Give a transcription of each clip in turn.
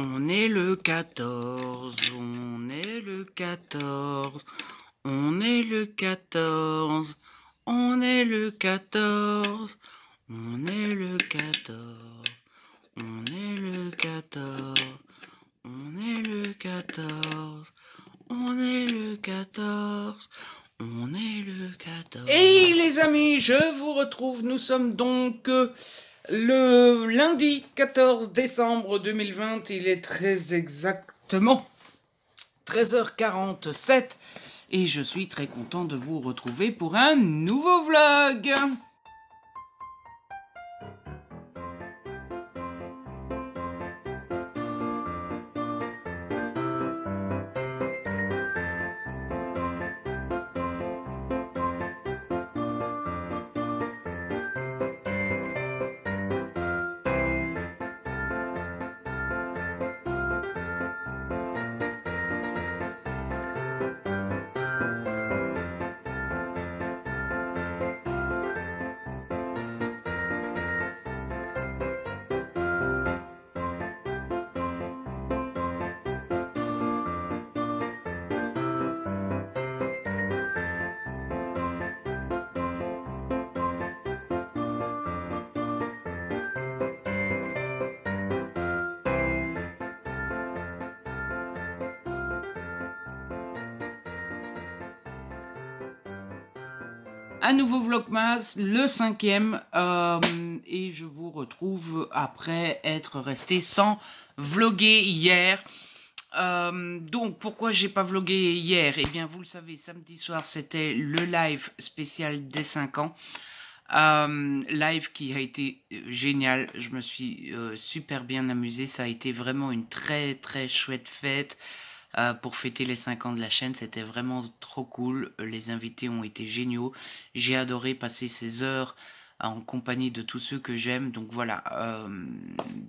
On est le 14, on est le 14, on est le 14, on est le 14, on est le 14, on est le 14, on est le 14, on est le 14, on est le 14. Et les amis, je vous retrouve, nous sommes donc le lundi 14 décembre 2020, il est très exactement 13h47 et je suis très content de vous retrouver pour un nouveau vlog. Un nouveau Vlogmas, le 5e, et je vous retrouve après être resté sans vlogger hier. Donc pourquoi j'ai pas vlogué hier? Eh bien vous le savez, samedi soir c'était le live spécial des 5 ans. Live qui a été génial, je me suis super bien amusée, ça a été vraiment une très très chouette fête. Pour fêter les 5 ans de la chaîne, c'était vraiment trop cool, les invités ont été géniaux, j'ai adoré passer ces heures en compagnie de tous ceux que j'aime, donc voilà,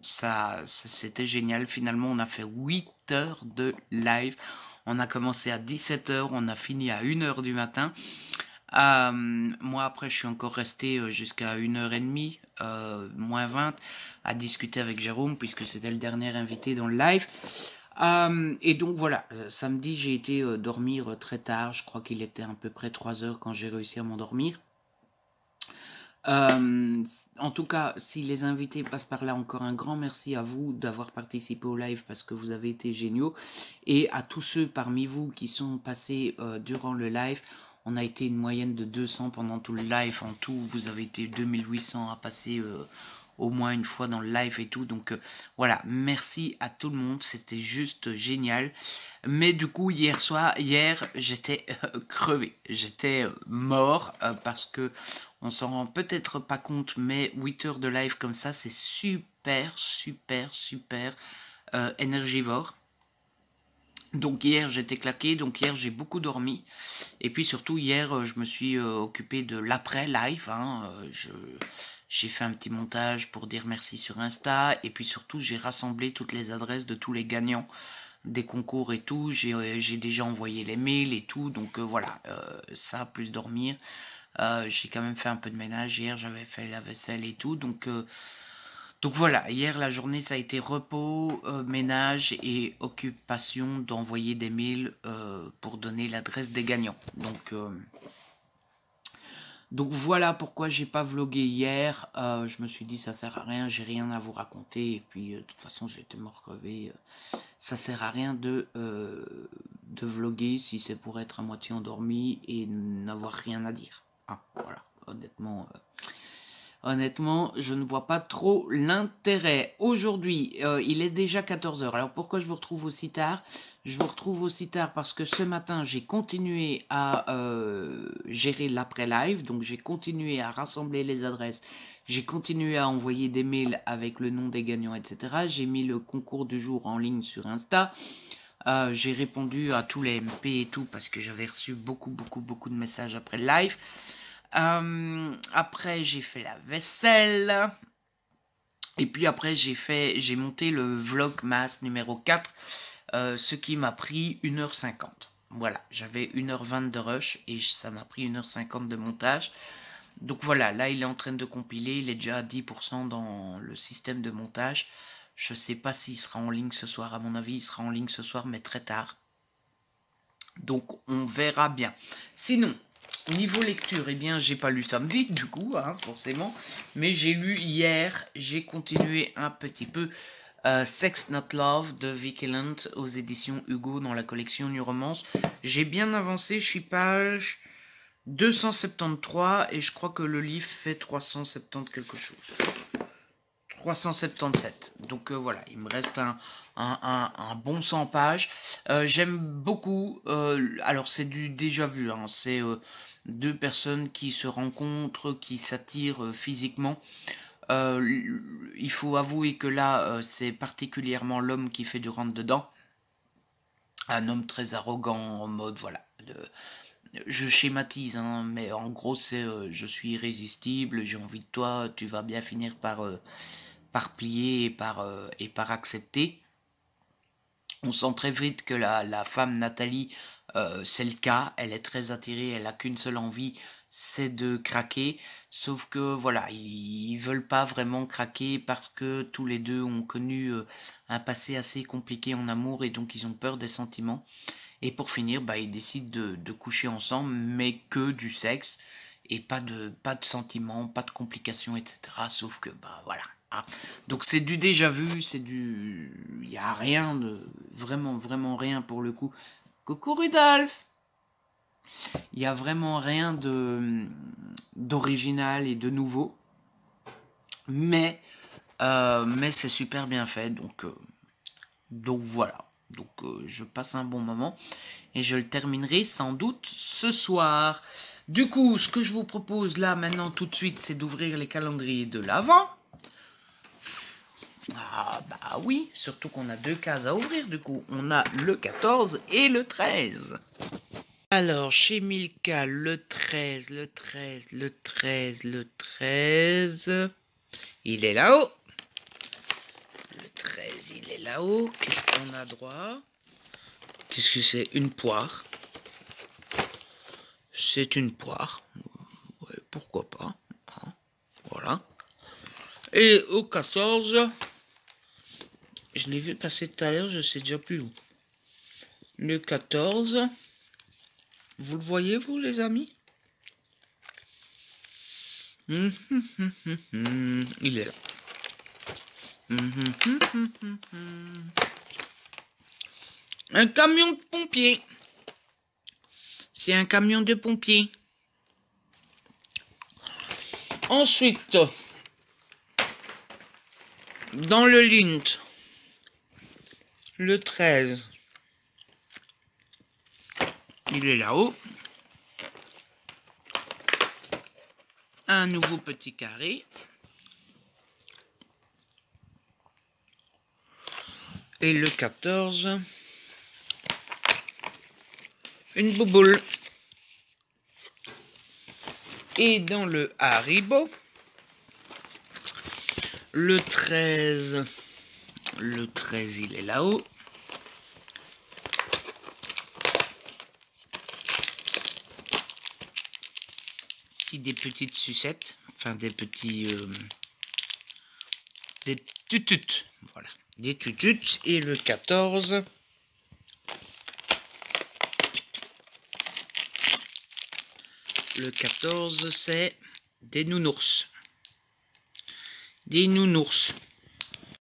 ça c'était génial. Finalement on a fait 8 heures de live, on a commencé à 17 heures, on a fini à 1 heure du matin. Moi après je suis encore resté jusqu'à 1h30, moins 20, à discuter avec Jérôme puisque c'était le dernier invité dans le live. Et donc voilà, samedi j'ai été dormir très tard, je crois qu'il était à peu près 3 heures quand j'ai réussi à m'endormir. En tout cas, si les invités passent par là, encore un grand merci à vous d'avoir participé au live parce que vous avez été géniaux. Et à tous ceux parmi vous qui sont passés durant le live, on a été une moyenne de 200 pendant tout le live. En tout, vous avez été 2800 à passer au moins une fois dans le live et tout. Donc voilà, merci à tout le monde, c'était juste génial. Mais du coup, hier, j'étais crevé, j'étais mort parce que on s'en rend peut-être pas compte, mais 8 heures de live comme ça, c'est super, super, super énergivore. Donc hier j'étais claqué, donc hier j'ai beaucoup dormi. Et puis surtout hier je me suis occupé de l'après live. J'ai fait un petit montage pour dire merci sur Insta. Et puis surtout j'ai rassemblé toutes les adresses de tous les gagnants des concours et tout. J'ai déjà envoyé les mails et tout. Donc voilà, ça plus dormir. J'ai quand même fait un peu de ménage. Hier j'avais fait la vaisselle et tout. Donc voilà, hier la journée ça a été repos, ménage et occupation d'envoyer des mails pour donner l'adresse des gagnants. Donc voilà pourquoi j'ai pas vlogué hier. Je me suis dit ça sert à rien, j'ai rien à vous raconter. Et puis de toute façon j'étais mort crevé. Ça sert à rien de vloguer si c'est pour être à moitié endormi et n'avoir rien à dire. Ah, voilà, honnêtement, je ne vois pas trop l'intérêt. Aujourd'hui, il est déjà 14 heures. Alors pourquoi je vous retrouve aussi tard? Je vous retrouve aussi tard parce que ce matin, j'ai continué à gérer l'après-live. Donc j'ai continué à rassembler les adresses. J'ai continué à envoyer des mails avec le nom des gagnants, etc. J'ai mis le concours du jour en ligne sur Insta. J'ai répondu à tous les MP et tout parce que j'avais reçu beaucoup de messages après le live. Après j'ai fait la vaisselle et puis après j'ai monté le Vlogmas numéro 4, ce qui m'a pris 1h50. Voilà, j'avais 1h20 de rush et ça m'a pris 1h50 de montage. Donc voilà, là il est en train de compiler, il est déjà à 10% dans le système de montage. Je sais pas s'il sera en ligne ce soir. À mon avis, il sera en ligne ce soir, mais très tard. Donc, on verra bien. Sinon, niveau lecture, eh bien, j'ai pas lu samedi, du coup, hein, forcément. Mais j'ai lu hier. J'ai continué un petit peu Sex Not Love de Vicky Land aux éditions Hugo dans la collection New Romance. J'ai bien avancé. Je suis page 273 et je crois que le livre fait 370 quelque chose. 377. Donc voilà, il me reste un bon 100 pages. J'aime beaucoup. Alors c'est du déjà vu. Hein, c'est deux personnes qui se rencontrent, qui s'attirent physiquement. Il faut avouer que là, c'est particulièrement l'homme qui fait du rentre-dedans. Un homme très arrogant en mode, voilà. Je schématise, hein, mais en gros, c'est je suis irrésistible, j'ai envie de toi, tu vas bien finir par plier et par accepter. On sent très vite que la femme Nathalie, c'est le cas, elle est très attirée, elle a qu'une seule envie, c'est de craquer, sauf que voilà, ils veulent pas vraiment craquer parce que tous les deux ont connu un passé assez compliqué en amour et donc ils ont peur des sentiments. Et pour finir, bah, ils décident de coucher ensemble, mais que du sexe et pas de sentiments, pas de complications, etc. Sauf que bah voilà. Ah. Donc c'est du déjà vu, c'est du, il y a rien de vraiment rien pour le coup. Coucou Rudolph. Il y a vraiment rien de d'original et de nouveau, mais c'est super bien fait, donc voilà. Donc je passe un bon moment et je le terminerai sans doute ce soir. Du coup, ce que je vous propose là maintenant tout de suite, c'est d'ouvrir les calendriers de l'Avent. Ah bah oui, surtout qu'on a deux cases à ouvrir du coup. On a le 14 et le 13. Alors, chez Milka, le 13, le 13, le 13, le 13. Il est là-haut. Le 13, il est là-haut. Qu'est-ce qu'on a droit? Qu'est-ce que c'est? Une poire. C'est une poire. Ouais, pourquoi pas. Hein, voilà. Et au 14, je l'ai vu passer tout à l'heure, je sais déjà plus où. Le 14, vous le voyez, vous, les amis? Il est là. Un camion de pompiers. C'est un camion de pompiers. Ensuite, dans le Lint, le 13, il est là-haut. Un nouveau petit carré. Et le 14, une bouboule. Et dans le Haribo, le 13, il est là-haut. Ici des petites sucettes, enfin des petits, des tututes, voilà, des tututes. Et le 14, c'est des nounours. Des nounours.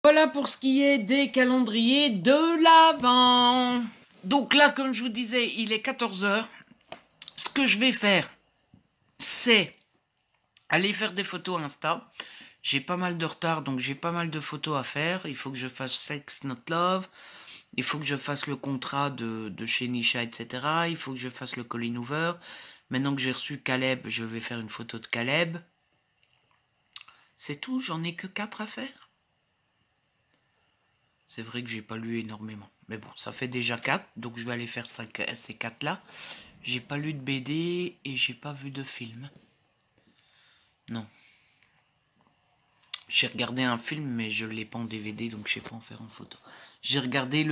Voilà pour ce qui est des calendriers de l'Avent. Donc là, comme je vous disais, il est 14 h. Ce que je vais faire, c'est aller faire des photos Insta. J'ai pas mal de retard, donc j'ai pas mal de photos à faire. Il faut que je fasse Sex Not Love. Il faut que je fasse le contrat de chez Nisha, etc. Il faut que je fasse le Colin Hoover. Maintenant que j'ai reçu Caleb, je vais faire une photo de Caleb. C'est tout, j'en ai que 4 à faire. C'est vrai que j'ai pas lu énormément. Mais bon, ça fait déjà 4, donc je vais aller faire ces 4 là. J'ai pas lu de BD et j'ai pas vu de film. Non. J'ai regardé un film, mais je l'ai pas en DVD, donc je sais pas en faire en photo. J'ai regardé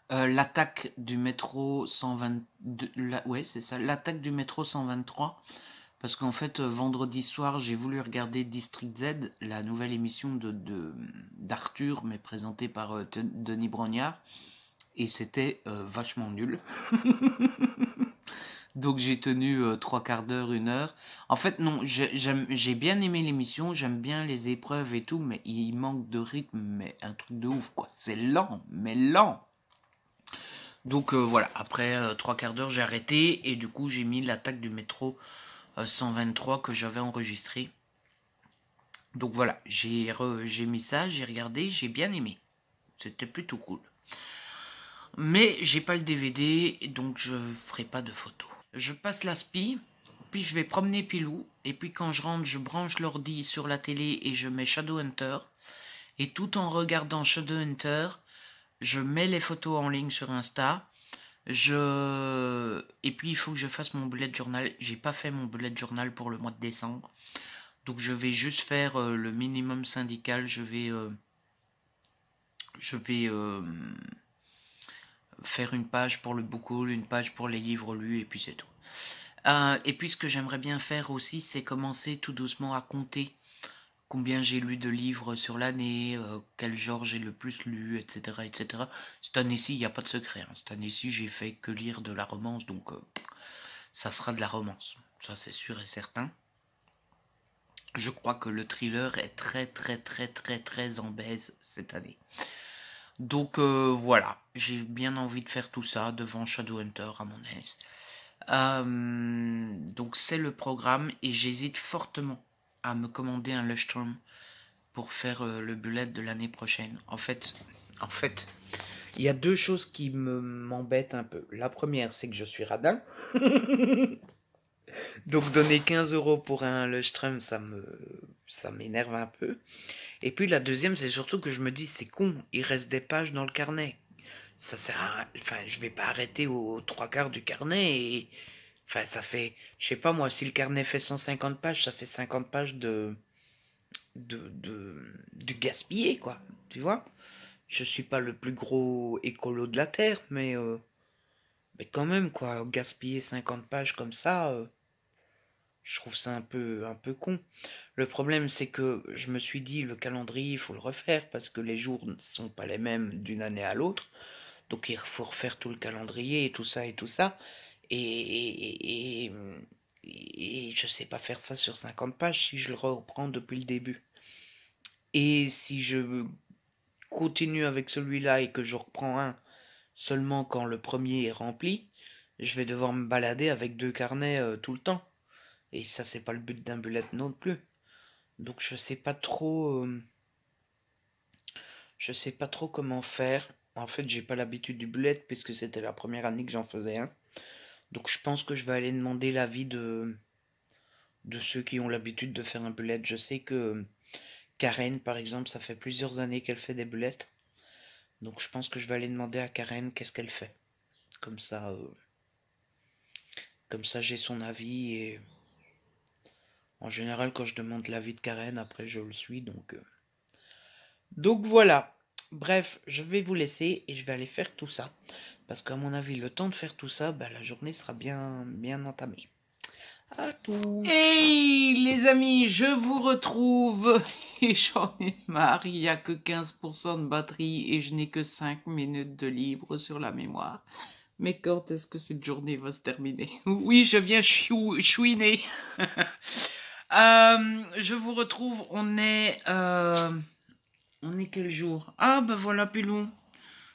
l'attaque du métro 122. Ouais, c'est ça, l'attaque du métro 123. Parce qu'en fait, vendredi soir, j'ai voulu regarder District Z, la nouvelle émission d'Arthur, mais présentée par Denis Brognard. Et c'était vachement nul. Donc j'ai tenu 3/4 d'heure, 1 heure. En fait, non, j'ai bien aimé l'émission, j'aime bien les épreuves et tout, mais il manque de rythme, mais un truc de ouf, quoi. C'est lent, mais lent. Donc voilà, après 3/4 d'heure, j'ai arrêté, et du coup, j'ai mis l'attaque du métro 123 que j'avais enregistré. Donc voilà, j'ai mis ça, j'ai regardé, j'ai bien aimé. C'était plutôt cool. Mais j'ai pas le DVD, donc je ferai pas de photos. Je passe l'aspi, puis je vais promener Pilou, et puis quand je rentre, je branche l'ordi sur la télé et je mets Shadowhunter. Et tout en regardant Shadowhunter, je mets les photos en ligne sur Insta. Et puis il faut que je fasse mon bullet journal. J'ai pas fait mon bullet journal pour le mois de décembre. Donc je vais juste faire le minimum syndical. Je vais faire une page pour le book haul, une page pour les livres lus, et puis c'est tout. Et puis ce que j'aimerais bien faire aussi, c'est commencer tout doucement à compter combien j'ai lu de livres sur l'année, quel genre j'ai le plus lu, etc. etc. Cette année-ci, il n'y a pas de secret. Hein. Cette année-ci, j'ai fait que lire de la romance, donc ça sera de la romance. Ça, c'est sûr et certain. Je crois que le thriller est très, très, très, très, très en baisse cette année. Donc voilà, j'ai bien envie de faire tout ça devant Shadowhunter à mon aise. Donc c'est le programme et j'hésite fortement à me commander un Lustrum pour faire le bullet de l'année prochaine. En fait, il y a deux choses qui m'embêtent un peu. La première, c'est que je suis radin. Donc donner 15 € pour un Lustrum, ça m'énerve un peu. Et puis la deuxième, c'est surtout que je me dis, c'est con, il reste des pages dans le carnet. Ça sert à... Enfin, je vais pas arrêter aux 3/4 du carnet et... Enfin, ça fait... Je sais pas moi, si le carnet fait 150 pages, ça fait 50 pages de gaspiller, quoi. Tu vois? Je suis pas le plus gros écolo de la Terre, mais quand même, quoi, gaspiller 50 pages comme ça, je trouve ça un peu con. Le problème, c'est que je me suis dit, le calendrier, il faut le refaire, parce que les jours ne sont pas les mêmes d'une année à l'autre. Donc il faut refaire tout le calendrier et tout ça et tout ça. Et, et, et, et je sais pas faire ça sur 50 pages si je le reprends depuis le début. Et si je continue avec celui-là et que je reprends un seulement quand le premier est rempli, je vais devoir me balader avec 2 carnets tout le temps. Et ça, c'est pas le but d'un bullet non plus. Donc je sais pas trop comment faire. En fait, j'ai pas l'habitude du bullet puisque c'était la première année que j'en faisais un. Donc je pense que je vais aller demander l'avis de ceux qui ont l'habitude de faire un bullet. Je sais que Karen, par exemple, ça fait plusieurs années qu'elle fait des bullets. Donc je pense que je vais aller demander à Karen qu'est-ce qu'elle fait. Comme ça, euh, comme ça j'ai son avis et en général quand je demande l'avis de Karen, après je le suis. Donc voilà. Bref, je vais vous laisser et je vais aller faire tout ça. Parce qu'à mon avis, le temps de faire tout ça, bah, la journée sera bien entamée. À tout. Hey les amis, je vous retrouve et j'en ai marre, il n'y a que 15% de batterie et je n'ai que 5 minutes de libre sur la mémoire. Mais quand est-ce que cette journée va se terminer? Oui, je viens chouiner. Je vous retrouve, on est quel jour? Ah ben voilà Pilou,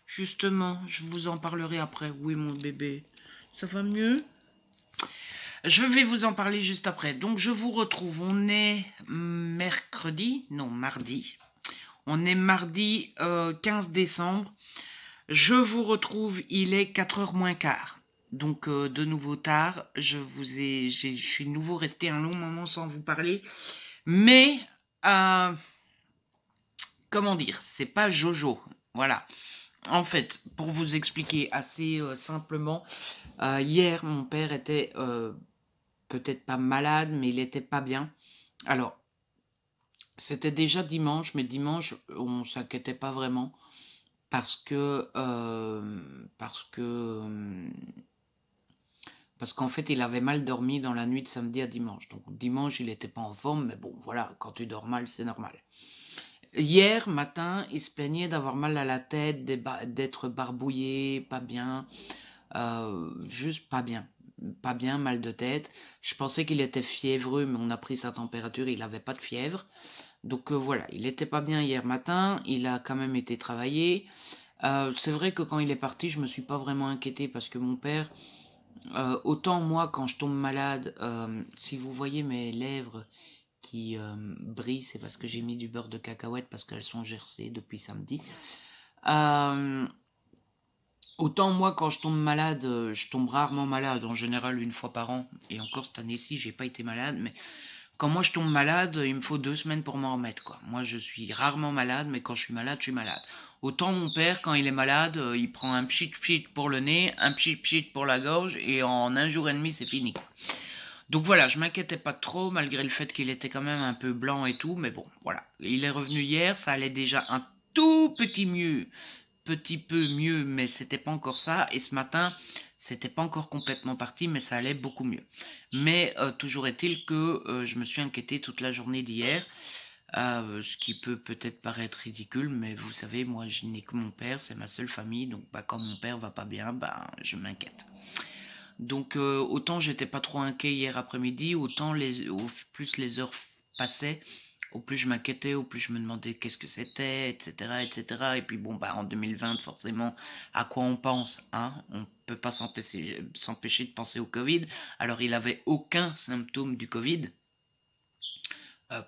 justement, je vous en parlerai après. Oui mon bébé, ça va mieux? Je vais vous en parler juste après. Donc je vous retrouve, on est mardi. On est mardi 15 décembre. Je vous retrouve, il est 4h moins quart. Donc de nouveau tard, je suis de nouveau resté un long moment sans vous parler. Mais, comment dire, c'est pas Jojo. Voilà. En fait, pour vous expliquer assez simplement, hier mon père était peut-être pas malade, mais il était pas bien. Alors, c'était déjà dimanche, mais dimanche, on s'inquiétait pas vraiment parce que Parce qu'en fait, il avait mal dormi dans la nuit de samedi à dimanche. Donc dimanche, il n'était pas en forme, mais bon, voilà, quand tu dors mal, c'est normal. Hier matin, il se plaignait d'avoir mal à la tête, d'être barbouillé, pas bien, juste pas bien. Pas bien, mal de tête. Je pensais qu'il était fiévreux, mais on a pris sa température, il n'avait pas de fièvre. Donc voilà, il était pas bien hier matin, il a quand même été travailler. C'est vrai que quand il est parti, je me suis pas vraiment inquiété parce que mon père, autant moi quand je tombe malade, si vous voyez mes lèvres qui brillent, c'est parce que j'ai mis du beurre de cacahuète parce qu'elles sont gercées depuis samedi. Autant moi quand je tombe malade, je tombe rarement malade, en général une fois par an, et encore cette année-ci j'ai pas été malade, mais quand moi je tombe malade, il me faut 2 semaines pour m'en remettre, quoi. Moi je suis rarement malade, mais quand je suis malade, je suis malade. Autant mon père, quand il est malade, il prend un pchit pchit pour le nez, un pchit pchit pour la gorge, et en 1 jour et demi c'est fini, quoi. Donc voilà, je m'inquiétais pas trop, malgré le fait qu'il était quand même un peu blanc et tout, mais bon, voilà. Il est revenu hier, ça allait déjà un tout petit peu mieux, mais c'était pas encore ça. Et ce matin, c'était pas encore complètement parti, mais ça allait beaucoup mieux. Mais toujours est-il que je me suis inquiété toute la journée d'hier, ce qui peut peut-être paraître ridicule, mais vous savez, moi je n'ai que mon père, c'est ma seule famille, donc bah, quand mon père va pas bien, bah, je m'inquiète. Donc autant j'étais pas trop inquiet hier après-midi, autant plus les heures passaient, au plus je m'inquiétais, au plus je me demandais qu'est-ce que c'était, etc., etc. Et puis bon, bah en 2020, forcément, à quoi on pense, hein? On peut pas s'empêcher de penser au Covid. Alors il avait aucun symptôme du Covid,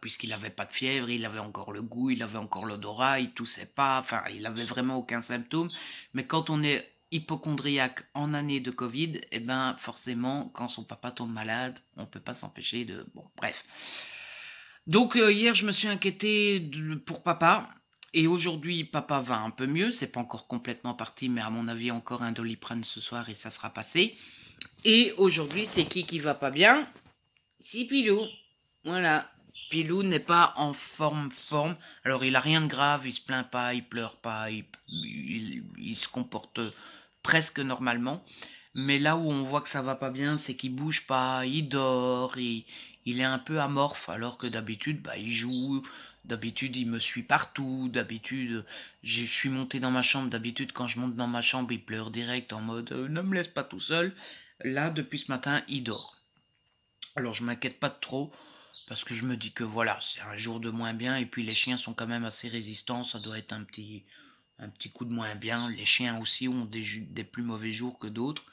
puisqu'il avait pas de fièvre, il avait encore le goût, il avait encore l'odorat, il toussait pas, enfin il avait vraiment aucun symptôme. Mais quand on est hypochondriaque en année de Covid, eh ben forcément, quand son papa tombe malade, on peut pas s'empêcher de... Bon, bref. Donc hier, je me suis inquiété pour papa. Et aujourd'hui, papa va un peu mieux. C'est pas encore complètement parti, mais à mon avis, encore un Doliprane ce soir et ça sera passé. Et aujourd'hui, c'est qui va pas bien? C'est Pilou. Voilà. Pilou n'est pas en forme. Alors, il a rien de grave, il se plaint pas, il pleure pas, il se comporte presque normalement. Mais là où on voit que ça va pas bien, c'est qu'il bouge pas, il dort, il est un peu amorphe, alors que d'habitude, bah, il joue, d'habitude, il me suit partout, d'habitude, je suis monté dans ma chambre, d'habitude, quand je monte dans ma chambre, il pleure direct en mode ne me laisse pas tout seul. Là, depuis ce matin, il dort. Alors, je m'inquiète pas de trop, parce que je me dis que voilà, c'est un jour de moins bien, et puis les chiens sont quand même assez résistants, ça doit être un petit coup de moins bien. Les chiens aussi ont des plus mauvais jours que d'autres.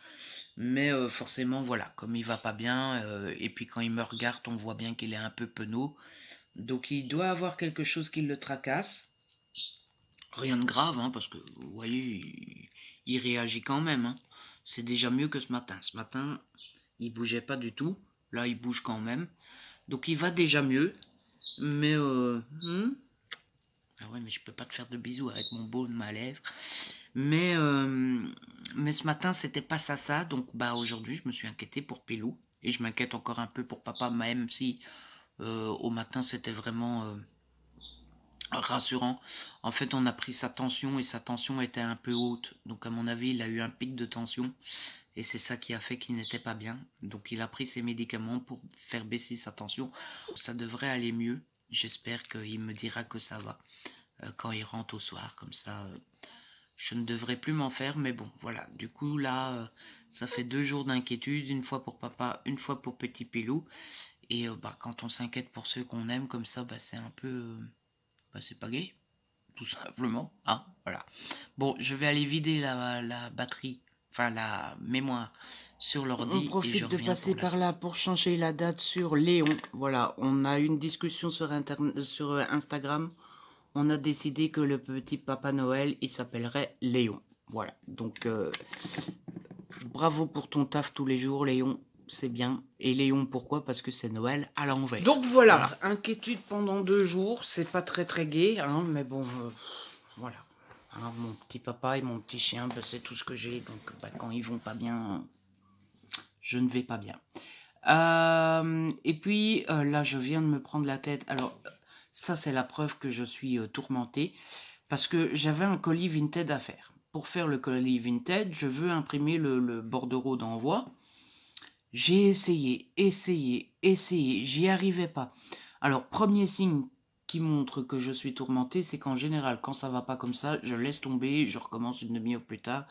Mais forcément, voilà, comme il va pas bien, et puis quand il me regarde, on voit bien qu'il est un peu penaud. Donc il doit avoir quelque chose qui le tracasse. Rien de grave, hein, parce que vous voyez, il réagit quand même. Hein. C'est déjà mieux que ce matin. Ce matin, il bougeait pas du tout. Là, il bouge quand même. Donc il va déjà mieux. Mais ah ouais, mais je peux pas te faire de bisous avec mon beau de ma lèvre. Mais, euh, mais ce matin, c'était pas ça. Donc bah aujourd'hui, je me suis inquiété pour Pilou. Et je m'inquiète encore un peu pour papa, même si au matin, c'était vraiment rassurant. En fait, on a pris sa tension et sa tension était un peu haute. Donc à mon avis, il a eu un pic de tension. Et c'est ça qui a fait qu'il n'était pas bien. Donc il a pris ses médicaments pour faire baisser sa tension. Ça devrait aller mieux. J'espère qu'il me dira que ça va quand il rentre au soir. Comme ça, je ne devrais plus m'en faire. Mais bon, voilà. Du coup, là, ça fait 2 jours d'inquiétude. Une fois pour papa, une fois pour petit Pilou. Et bah, quand on s'inquiète pour ceux qu'on aime comme ça, bah, c'est un peu... bah, c'est pas gai. Tout simplement. Hein, voilà. Bon, je vais aller vider la batterie. Enfin, la mémoire sur l'ordi. On profite de passer par là pour changer la date sur Léon. Voilà, on a une discussion sur Instagram. On a décidé que le petit Papa Noël, il s'appellerait Léon. Voilà, donc bravo pour ton taf tous les jours, Léon. C'est bien. Et Léon, pourquoi? Parce que c'est Noël à l'envers. Donc voilà, inquiétude pendant 2 jours. C'est pas très gai, hein, mais bon, voilà. Alors, mon petit papa et mon petit chien, bah, c'est tout ce que j'ai. Donc bah, quand ils vont pas bien, je ne vais pas bien. Et puis là, je viens de me prendre la tête. Alors, ça, c'est la preuve que je suis tourmenté. Parce que j'avais un colis Vinted à faire. Pour faire le colis Vinted, je veux imprimer le bordereau d'envoi. J'ai essayé, j'y arrivais pas. Alors, premier signe qui montre que je suis tourmenté, c'est qu'en général, quand ça va pas comme ça, je laisse tomber, je recommence une demi-heure plus tard,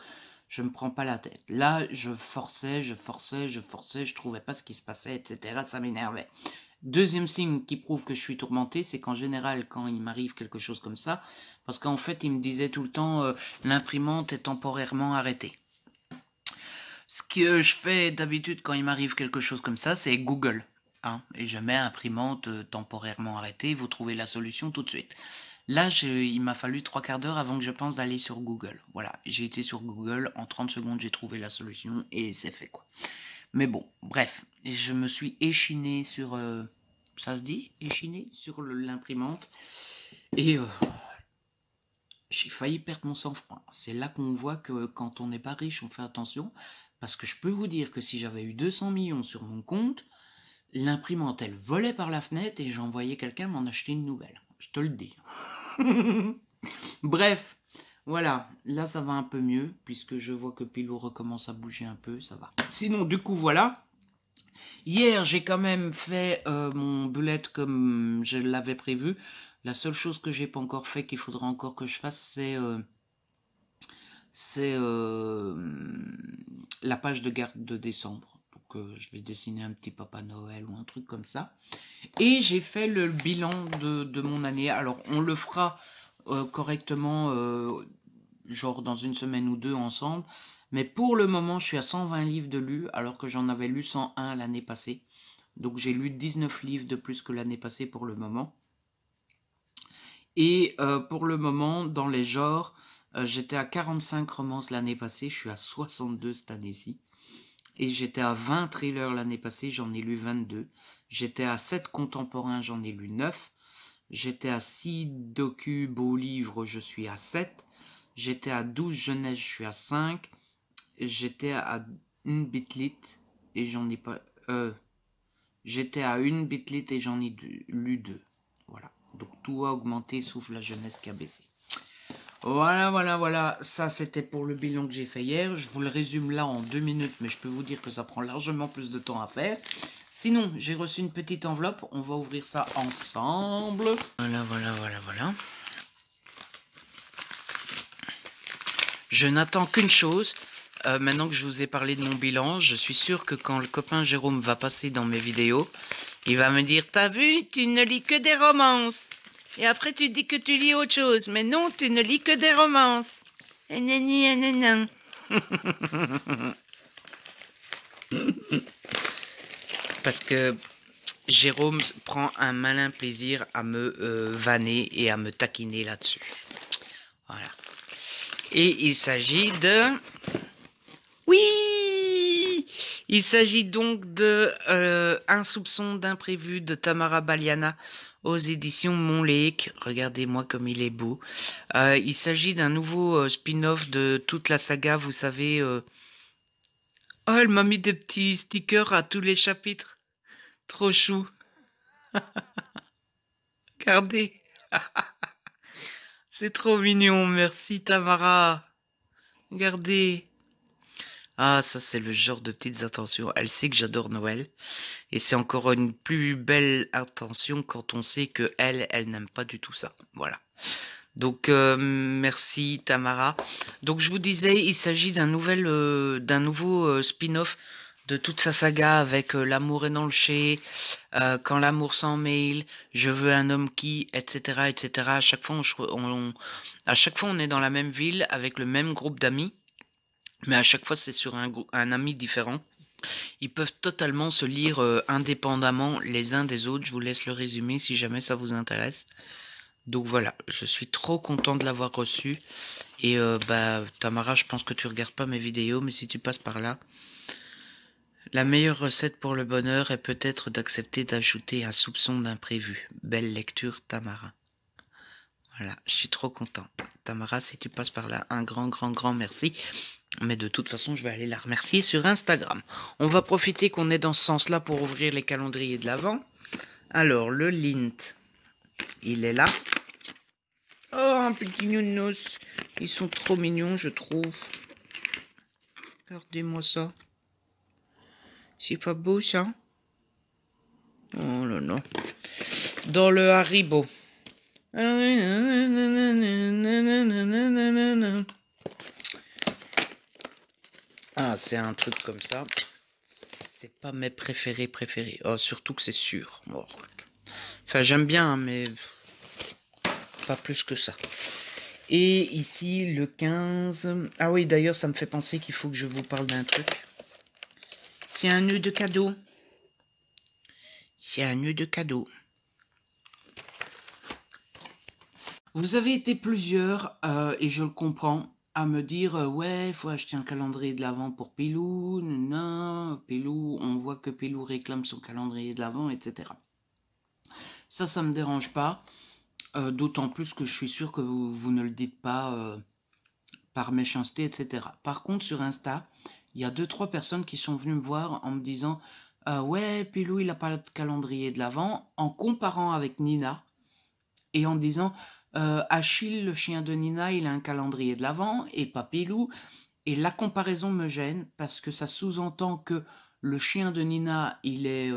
je me prends pas la tête. Là, je forçais, je trouvais pas ce qui se passait, etc. Ça m'énervait. Deuxième signe qui prouve que je suis tourmenté, c'est qu'en général, quand il m'arrive quelque chose comme ça, parce qu'en fait, il me disait tout le temps, l'imprimante est temporairement arrêtée. Ce que je fais d'habitude quand il m'arrive quelque chose comme ça, c'est Google. Hein, et je mets imprimante temporairement arrêtée, vous trouvez la solution tout de suite. Là, il m'a fallu 3/4 d'heure avant que je pense d'aller sur Google. Voilà, j'ai été sur Google, en 30 secondes j'ai trouvé la solution et c'est fait quoi. Mais bon, bref, je me suis échiné sur... ça se dit échiné sur l'imprimante et j'ai failli perdre mon sang-froid. C'est là qu'on voit que quand on n'est pas riche, on fait attention. Parce que je peux vous dire que si j'avais eu 200 millions sur mon compte, l'imprimante, elle volait par la fenêtre et j'envoyais quelqu'un m'en acheter une nouvelle. Je te le dis. Bref, voilà. Là, ça va un peu mieux, puisque je vois que Pilou recommence à bouger un peu, ça va. Sinon, du coup, voilà. Hier, j'ai quand même fait mon bullet comme je l'avais prévu. La seule chose que j'ai pas encore fait, qu'il faudra encore que je fasse, c'est la page de garde de décembre. Donc je vais dessiner un petit Papa Noël ou un truc comme ça. Et j'ai fait le bilan de mon année. Alors on le fera correctement, genre dans une semaine ou deux ensemble. Mais pour le moment, je suis à 120 livres de lus, alors que j'en avais lu 101 l'année passée. Donc j'ai lu 19 livres de plus que l'année passée pour le moment. Et pour le moment, dans les genres, j'étais à 45 romances l'année passée, je suis à 62 cette année-ci. Et j'étais à 20 thrillers l'année passée, j'en ai lu 22. J'étais à 7 contemporains, j'en ai lu 9. J'étais à 6 docu beaux livres, je suis à 7. J'étais à 12 jeunesse, je suis à 5. J'étais à une bitlit et j'en ai pas... j'étais à une bitlit et j'en ai lu 2. Voilà. Donc tout a augmenté sauf la jeunesse qui a baissé. Voilà. Ça, c'était pour le bilan que j'ai fait hier. Je vous le résume là en 2 minutes, mais je peux vous dire que ça prend largement plus de temps à faire. Sinon, j'ai reçu une petite enveloppe. On va ouvrir ça ensemble. Voilà. Je n'attends qu'une chose. Maintenant que je vous ai parlé de mon bilan, je suis sûr que quand le copain Jérôme va passer dans mes vidéos, il va me dire « T'as vu, tu ne lis que des romances !» Et après, tu dis que tu lis autre chose. Mais non, tu ne lis que des romances. Parce que Jérôme prend un malin plaisir à me vanner et à me taquiner là-dessus. Voilà. Et il s'agit de... Oui! Il s'agit donc de Un soupçon d'imprévu de Tamara Baliana aux éditions Montlake. Regardez-moi comme il est beau. Il s'agit d'un nouveau spin-off de toute la saga, vous savez. Oh, elle m'a mis des petits stickers à tous les chapitres. Trop chou. Regardez. C'est trop mignon. Merci Tamara. Regardez. Ah, ça c'est le genre de petites attentions. Elle sait que j'adore Noël. Et c'est encore une plus belle attention quand on sait que elle n'aime pas du tout ça. Voilà. Donc merci Tamara. Donc je vous disais, il s'agit d'un nouveau spin-off de toute sa saga avec L'amour est dans le chai, Quand l'amour s'en mêle, Je veux un homme qui, etc., etc. À chaque fois, à chaque fois, on est dans la même ville avec le même groupe d'amis, mais à chaque fois, c'est sur un ami différent. Ils peuvent totalement se lire indépendamment les uns des autres. Je vous laisse le résumé si jamais ça vous intéresse. Donc voilà, je suis trop content de l'avoir reçu. Et Tamara, je pense que tu regardes pas mes vidéos, mais si tu passes par là, la meilleure recette pour le bonheur est peut-être d'accepter d'ajouter un soupçon d'imprévu. Belle lecture, Tamara. Voilà, je suis trop content. Tamara, si tu passes par là, un grand merci. Mais de toute façon, je vais aller la remercier sur Instagram. On va profiter qu'on est dans ce sens-là pour ouvrir les calendriers de l'Avent. Alors, le lint, il est là. Oh, un petit nounours. Ils sont trop mignons, je trouve. Regardez-moi ça. C'est pas beau ça? Oh là là. Dans le Haribo. Ah, c'est un truc comme ça. C'est pas mes préférés. Oh, surtout que c'est sûr. Oh. Enfin, j'aime bien, hein, mais pas plus que ça. Et ici, le 15... Ah oui, d'ailleurs, ça me fait penser qu'il faut que je vous parle d'un truc. C'est un nœud de cadeau. C'est un nœud de cadeau. Vous avez été plusieurs, et je le comprends, à me dire ouais, il faut acheter un calendrier de l'Avent pour Pilou, non, Pilou, on voit que Pilou réclame son calendrier de l'Avent, etc. Ça me dérange pas, d'autant plus que je suis sûr que vous ne le dites pas par méchanceté, etc. Par contre, sur Insta, il y a 2-3 personnes qui sont venues me voir en me disant ouais, Pilou, il n'a pas de calendrier de l'Avent, en comparant avec Nina, et en disant Achille, le chien de Nina, il a un calendrier de l'Avent et pas Pilou. Et la comparaison me gêne parce que ça sous-entend que le chien de Nina, il est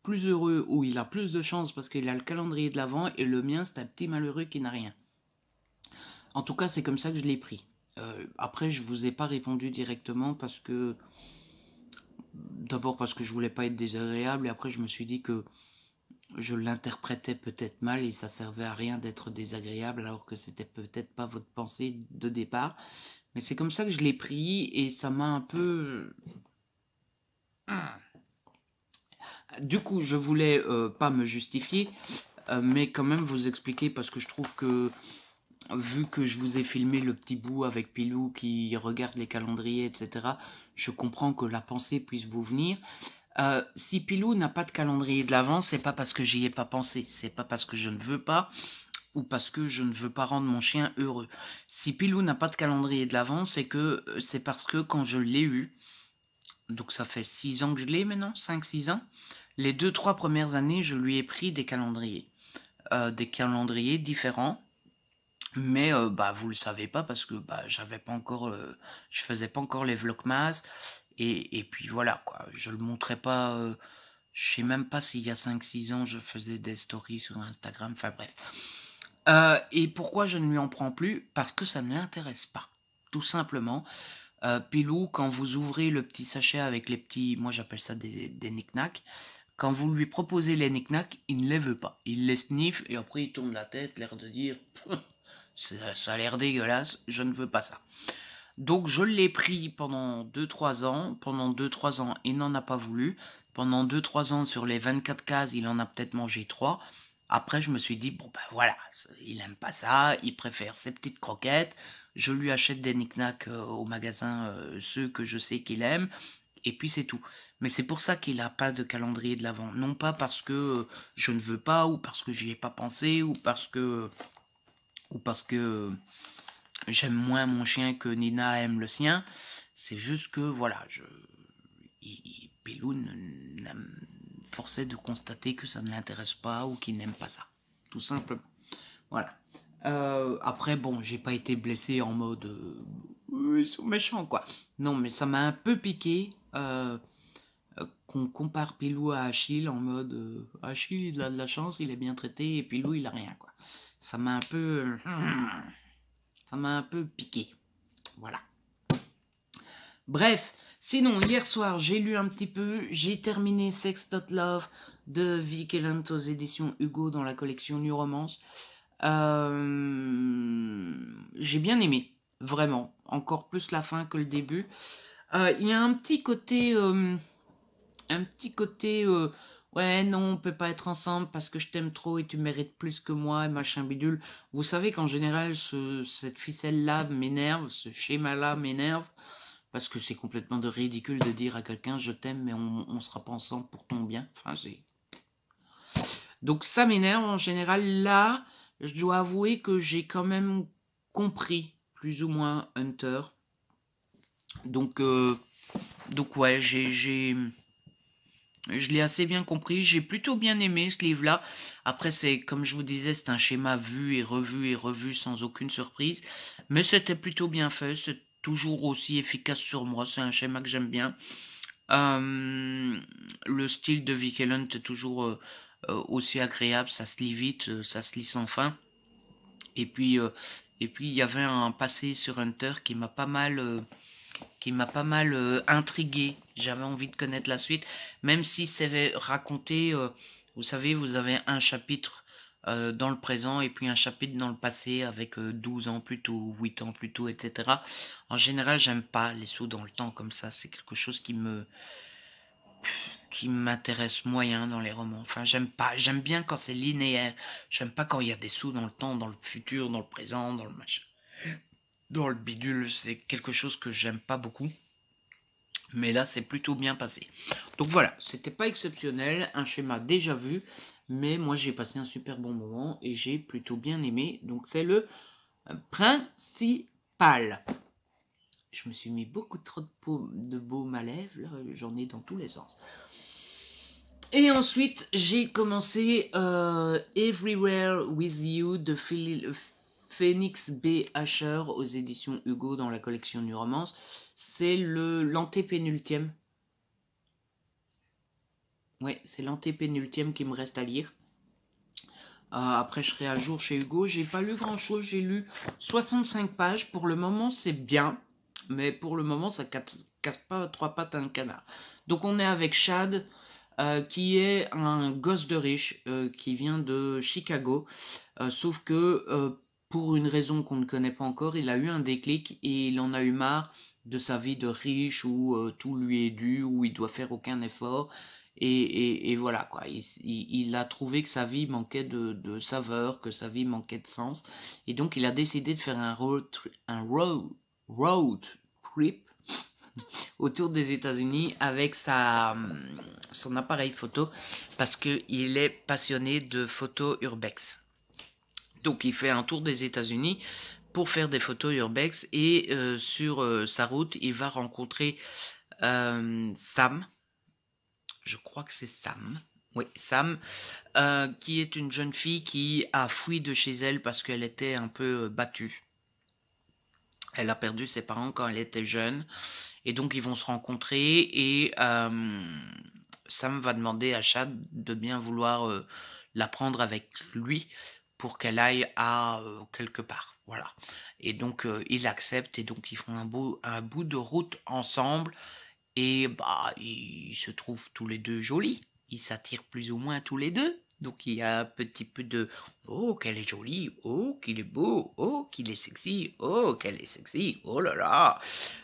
plus heureux ou il a plus de chance parce qu'il a le calendrier de l'Avent et le mien, c'est un petit malheureux qui n'a rien. En tout cas, c'est comme ça que je l'ai pris. Après, je vous ai pas répondu directement parce que... D'abord parce que je voulais pas être désagréable et après je me suis dit que je l'interprétais peut-être mal et ça servait à rien d'être désagréable alors que c'était peut-être pas votre pensée de départ. Mais c'est comme ça que je l'ai pris et ça m'a un peu... Du coup, je voulais pas me justifier, mais quand même vous expliquer parce que je trouve que vu que je vous ai filmé le petit bout avec Pilou qui regarde les calendriers, etc., je comprends que la pensée puisse vous venir. Si Pilou n'a pas de calendrier de l'Avent, c'est pas parce que j'y ai pas pensé, c'est pas parce que je ne veux pas ou parce que je ne veux pas rendre mon chien heureux. Si Pilou n'a pas de calendrier de l'Avent, c'est parce que quand je l'ai eu, donc ça fait 6 ans que je l'ai maintenant, 5-6 ans, les 2-3 premières années, je lui ai pris des calendriers différents. Mais bah vous le savez pas parce que bah j'avais pas encore je faisais pas encore les vlogmas et puis voilà quoi, je le montrais pas je sais même pas s'il y a 5-6 ans je faisais des stories sur Instagram, enfin bref. Et pourquoi je ne lui en prends plus? Parce que ça ne l'intéresse pas. Tout simplement. Pilou, quand vous ouvrez le petit sachet avec les petits, moi j'appelle ça des knick-knacks, quand vous lui proposez les knick-knacks, il ne les veut pas. Il les sniffe et après il tourne la tête, l'air de dire ça a l'air dégueulasse, je ne veux pas ça. Donc je l'ai pris pendant 2-3 ans. Pendant 2-3 ans, il n'en a pas voulu. Pendant 2-3 ans, sur les 24 cases, il en a peut-être mangé 3. Après, je me suis dit, bon ben voilà, il aime pas ça, il préfère ses petites croquettes. Je lui achète des knick-knacks au magasin, ceux que je sais qu'il aime. Et puis c'est tout. Mais c'est pour ça qu'il n'a pas de calendrier de l'Avent. Non pas parce que je ne veux pas, ou parce que j'y ai pas pensé, ou parce que j'aime moins mon chien que Nina aime le sien. C'est juste que, voilà, Pilou forçait de constater que ça ne l'intéresse pas ou qu'il n'aime pas ça. Tout simplement. Voilà. Après, bon, j'ai pas été blessé en mode... ils sont méchants, quoi. Non, mais ça m'a un peu piqué qu'on compare Pilou à Achille en mode... Achille, il a de la chance, il est bien traité, et Pilou, il a rien, quoi. Ça m'a un peu... ça m'a un peu piqué. Voilà. Bref, sinon, hier soir, j'ai lu un petit peu. J'ai terminé Sex Not Love de Vic Elent aux éditions Hugo dans la collection New Romance. J'ai bien aimé, vraiment. Encore plus la fin que le début. Il y a un petit côté... ouais, non, on peut pas être ensemble parce que je t'aime trop et tu mérites plus que moi et machin bidule. Vous savez qu'en général, cette ficelle-là m'énerve, ce schéma-là m'énerve, parce que c'est complètement de ridicule de dire à quelqu'un je t'aime mais on sera pas ensemble pour ton bien. Enfin, donc ça m'énerve en général. Là, je dois avouer que j'ai quand même compris plus ou moins Hunter. Donc ouais, je l'ai assez bien compris, j'ai plutôt bien aimé ce livre-là. Après, c'est comme je vous disais, c'est un schéma vu et revu sans aucune surprise. Mais c'était plutôt bien fait, c'est toujours aussi efficace sur moi, c'est un schéma que j'aime bien. Le style de Vic Ellen est toujours aussi agréable, ça se lit vite, ça se lit sans fin. Et puis il y avait un passé sur Hunter qui m'a pas mal intrigué. J'avais envie de connaître la suite, même si c'est raconté, vous savez, vous avez un chapitre dans le présent et puis un chapitre dans le passé avec 12 ans plus tôt, 8 ans plus tôt, etc. En général, j'aime pas les sauts dans le temps comme ça. C'est quelque chose qui m'intéresse moyen dans les romans. Enfin, j'aime pas. J'aime bien quand c'est linéaire. J'aime pas quand il y a des sauts dans le temps, dans le futur, dans le présent, dans le machin, dans le bidule. C'est quelque chose que j'aime pas beaucoup. Mais là, c'est plutôt bien passé. Donc voilà, c'était pas exceptionnel, un schéma déjà vu, mais moi j'ai passé un super bon moment et j'ai plutôt bien aimé. Donc c'est le principal. Je me suis mis beaucoup trop de baume à lèvres, là, j'en ai dans tous les sens. Et ensuite, j'ai commencé Everywhere With You de Phoenix B. Asher aux éditions Hugo dans la collection New Romance. C'est l'antépénultième. Ouais, c'est l'antépénultième qui me reste à lire. Après, je serai à jour chez Hugo. J'ai pas lu grand chose. J'ai lu 65 pages. Pour le moment, c'est bien. Mais pour le moment, ça casse pas trois pattes à un canard. Donc, on est avec Chad, qui est un gosse de riche, qui vient de Chicago. Sauf que, pour une raison qu'on ne connaît pas encore, il a eu un déclic et il en a eu marre de sa vie de riche où tout lui est dû, où il doit faire aucun effort. Et voilà quoi, il a trouvé que sa vie manquait de saveur, que sa vie manquait de sens. Et donc il a décidé de faire un road trip autour des États-Unis avec son appareil photo parce qu'il est passionné de photos urbex. Donc il fait un tour des États-Unis pour faire des photos urbex et sur sa route il va rencontrer Sam. Je crois que c'est Sam. Oui, Sam, qui est une jeune fille qui a fui de chez elle parce qu'elle était un peu battue. Elle a perdu ses parents quand elle était jeune. Et donc, ils vont se rencontrer et Sam va demander à Chad de bien vouloir la prendre avec lui pour qu'elle aille à quelque part. Voilà. Et donc, il accepte et donc, ils font un bout de route ensemble. Et bah, ils se trouvent tous les deux jolis. Ils s'attirent plus ou moins tous les deux. Donc il y a un petit peu de oh qu'elle est jolie, oh qu'il est beau, oh qu'il est sexy, oh qu'elle est sexy, oh là là.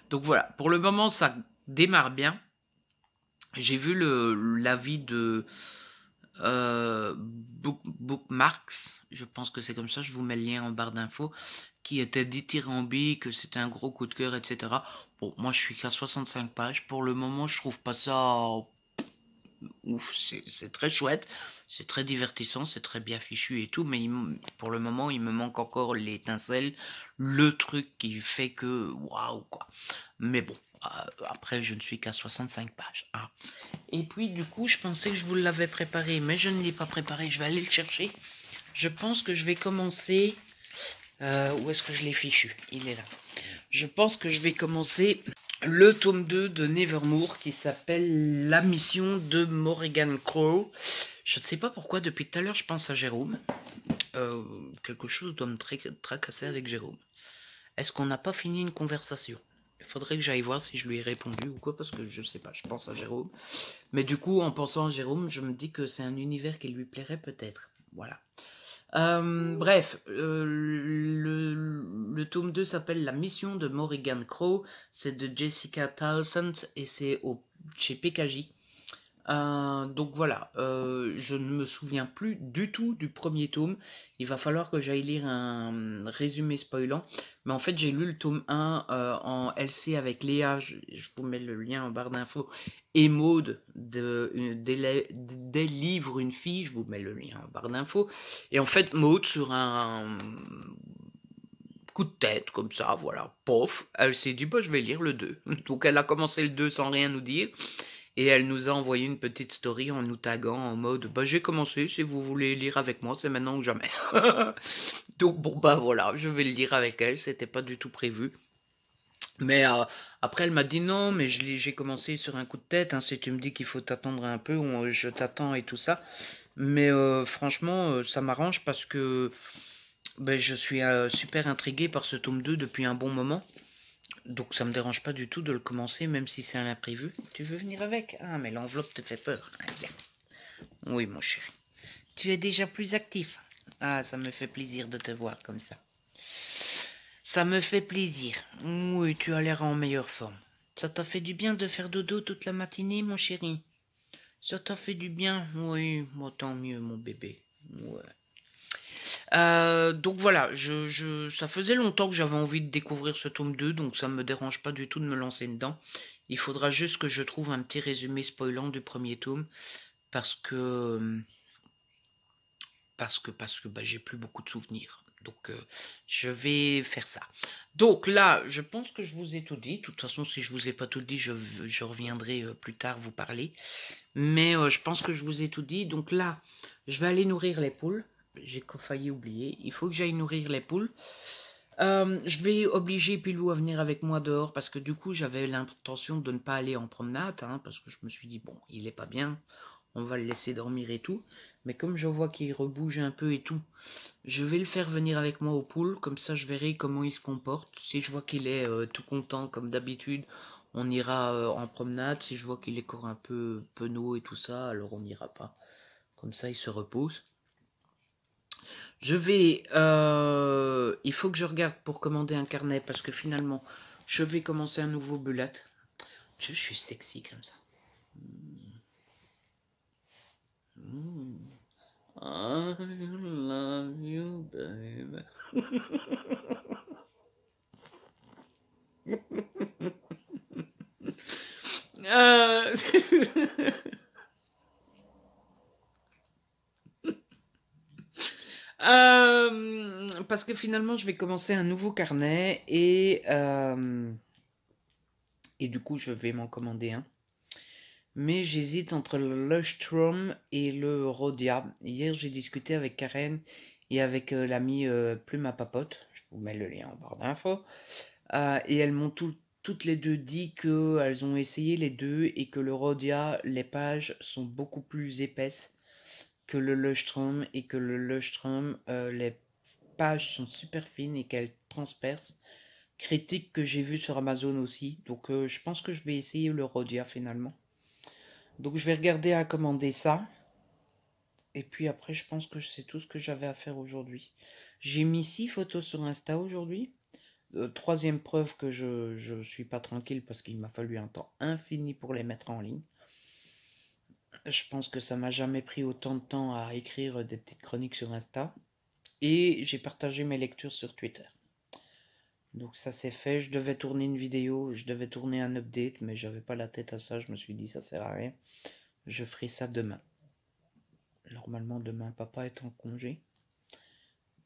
Donc voilà, pour le moment ça démarre bien. J'ai vu l'avis de Bookmarks, je pense que c'est comme ça, je vous mets le lien en barre d'infos, qui était dithyrambique, que c'était un gros coup de cœur, etc. Bon, moi je suis qu'à 65 pages, pour le moment je trouve pas ça ouf, c'est très chouette, c'est très divertissant, c'est très bien fichu et tout, mais pour le moment il me manque encore l'étincelle, le truc qui fait que waouh quoi. Mais bon, après je ne suis qu'à 65 pages. Hein. Et puis du coup je pensais que je vous l'avais préparé, mais je ne l'ai pas préparé, je vais aller le chercher. Je pense que je vais commencer... où est-ce que je l'ai fichu? Il est là. Je pense que je vais commencer le tome 2 de Nevermore qui s'appelle La mission de Morrigan Crow. Je ne sais pas pourquoi depuis tout à l'heure je pense à Jérôme. Quelque chose doit me tracasser avec Jérôme. Est-ce qu'on n'a pas fini une conversation? Il faudrait que j'aille voir si je lui ai répondu ou quoi, parce que je sais pas, je pense à Jérôme. Mais du coup, en pensant à Jérôme, je me dis que c'est un univers qui lui plairait peut-être. Voilà. Bref, le tome 2 s'appelle La mission de Morrigan Crow. C'est de Jessica Townsend et c'est chez PKJ. Donc voilà, je ne me souviens plus du tout du premier tome. Il va falloir que j'aille lire un résumé spoilant. Mais en fait, j'ai lu le tome 1 en LC avec Léa. Je vous mets le lien en barre d'infos. Et Maud des livres une fille. Je vous mets le lien en barre d'infos. Et en fait, Maud, sur un coup de tête, comme ça, voilà, pof, elle s'est dit, bah, je vais lire le 2. Donc elle a commencé le 2 sans rien nous dire. Et elle nous a envoyé une petite story en nous taguant en mode bah j'ai commencé, si vous voulez lire avec moi, c'est maintenant ou jamais. Donc bon bah voilà, je vais le lire avec elle, c'était pas du tout prévu. Mais après, elle m'a dit non, mais j'ai commencé sur un coup de tête. Hein, si tu me dis qu'il faut t'attendre un peu, je t'attends et tout ça. Mais franchement, ça m'arrange parce que ben, je suis super intrigué par ce tome 2 depuis un bon moment. Donc ça me dérange pas du tout de le commencer, même si c'est un imprévu. Tu veux venir avec? Ah, mais l'enveloppe te fait peur. Ah, viens. Oui, mon chéri. Tu es déjà plus actif. Ah, ça me fait plaisir de te voir comme ça. Ça me fait plaisir. Oui, tu as l'air en meilleure forme. Ça t'a fait du bien de faire dodo toute la matinée, mon chéri? Ça t'a fait du bien? Oui, moi tant mieux, mon bébé. Ouais. Donc voilà, ça faisait longtemps que j'avais envie de découvrir ce tome 2, donc ça me dérange pas du tout de me lancer dedans. Il faudra juste que je trouve un petit résumé spoilant du premier tome, parce que bah, j'ai plus beaucoup de souvenirs. Donc je vais faire ça. Donc là, je pense que je vous ai tout dit. De toute façon, si je vous ai pas tout dit, je reviendrai plus tard vous parler. Mais je pense que je vous ai tout dit. Donc là, je vais aller nourrir les poules. J'ai failli oublier. Il faut que j'aille nourrir les poules. Je vais obliger Pilou à venir avec moi dehors parce que du coup, j'avais l'intention de ne pas aller en promenade. Hein, parce que je me suis dit, bon, il est pas bien. On va le laisser dormir et tout. Mais comme je vois qu'il rebouge un peu et tout, je vais le faire venir avec moi au pool. Comme ça, je verrai comment il se comporte. Si je vois qu'il est tout content comme d'habitude, on ira en promenade. Si je vois qu'il est encore un peu penaud et tout ça, alors on n'ira pas. Comme ça, il se repose. Je vais... il faut que je regarde pour commander un carnet parce que finalement, je vais commencer un nouveau bullet. Je suis sexy comme ça. I love you, baby. Euh, parce que finalement, je vais commencer un nouveau carnet et du coup, je vais m'en commander un. Mais j'hésite entre le Lustrum et le Rhodia. Hier, j'ai discuté avec Karen et avec l'ami Plume à Papote. Je vous mets le lien en barre d'infos. Et elles m'ont toutes les deux dit qu'elles ont essayé les deux et que le Rhodia, les pages sont beaucoup plus épaisses que le Lustrum et que le Lustrum, les pages sont super fines et qu'elles transpercent. Critique que j'ai vu sur Amazon aussi. Donc je pense que je vais essayer le Rhodia finalement. Donc je vais regarder à commander ça. Et puis après, je pense que c'est tout ce que j'avais à faire aujourd'hui. J'ai mis 6 photos sur Insta aujourd'hui. Troisième preuve que je suis pas tranquille parce qu'il m'a fallu un temps infini pour les mettre en ligne. Je pense que ça m'a jamais pris autant de temps à écrire des petites chroniques sur Insta. Et j'ai partagé mes lectures sur Twitter. Donc ça c'est fait, je devais tourner une vidéo, je devais tourner un update, mais j'avais pas la tête à ça, je me suis dit ça sert à rien. Je ferai ça demain. Normalement demain papa est en congé.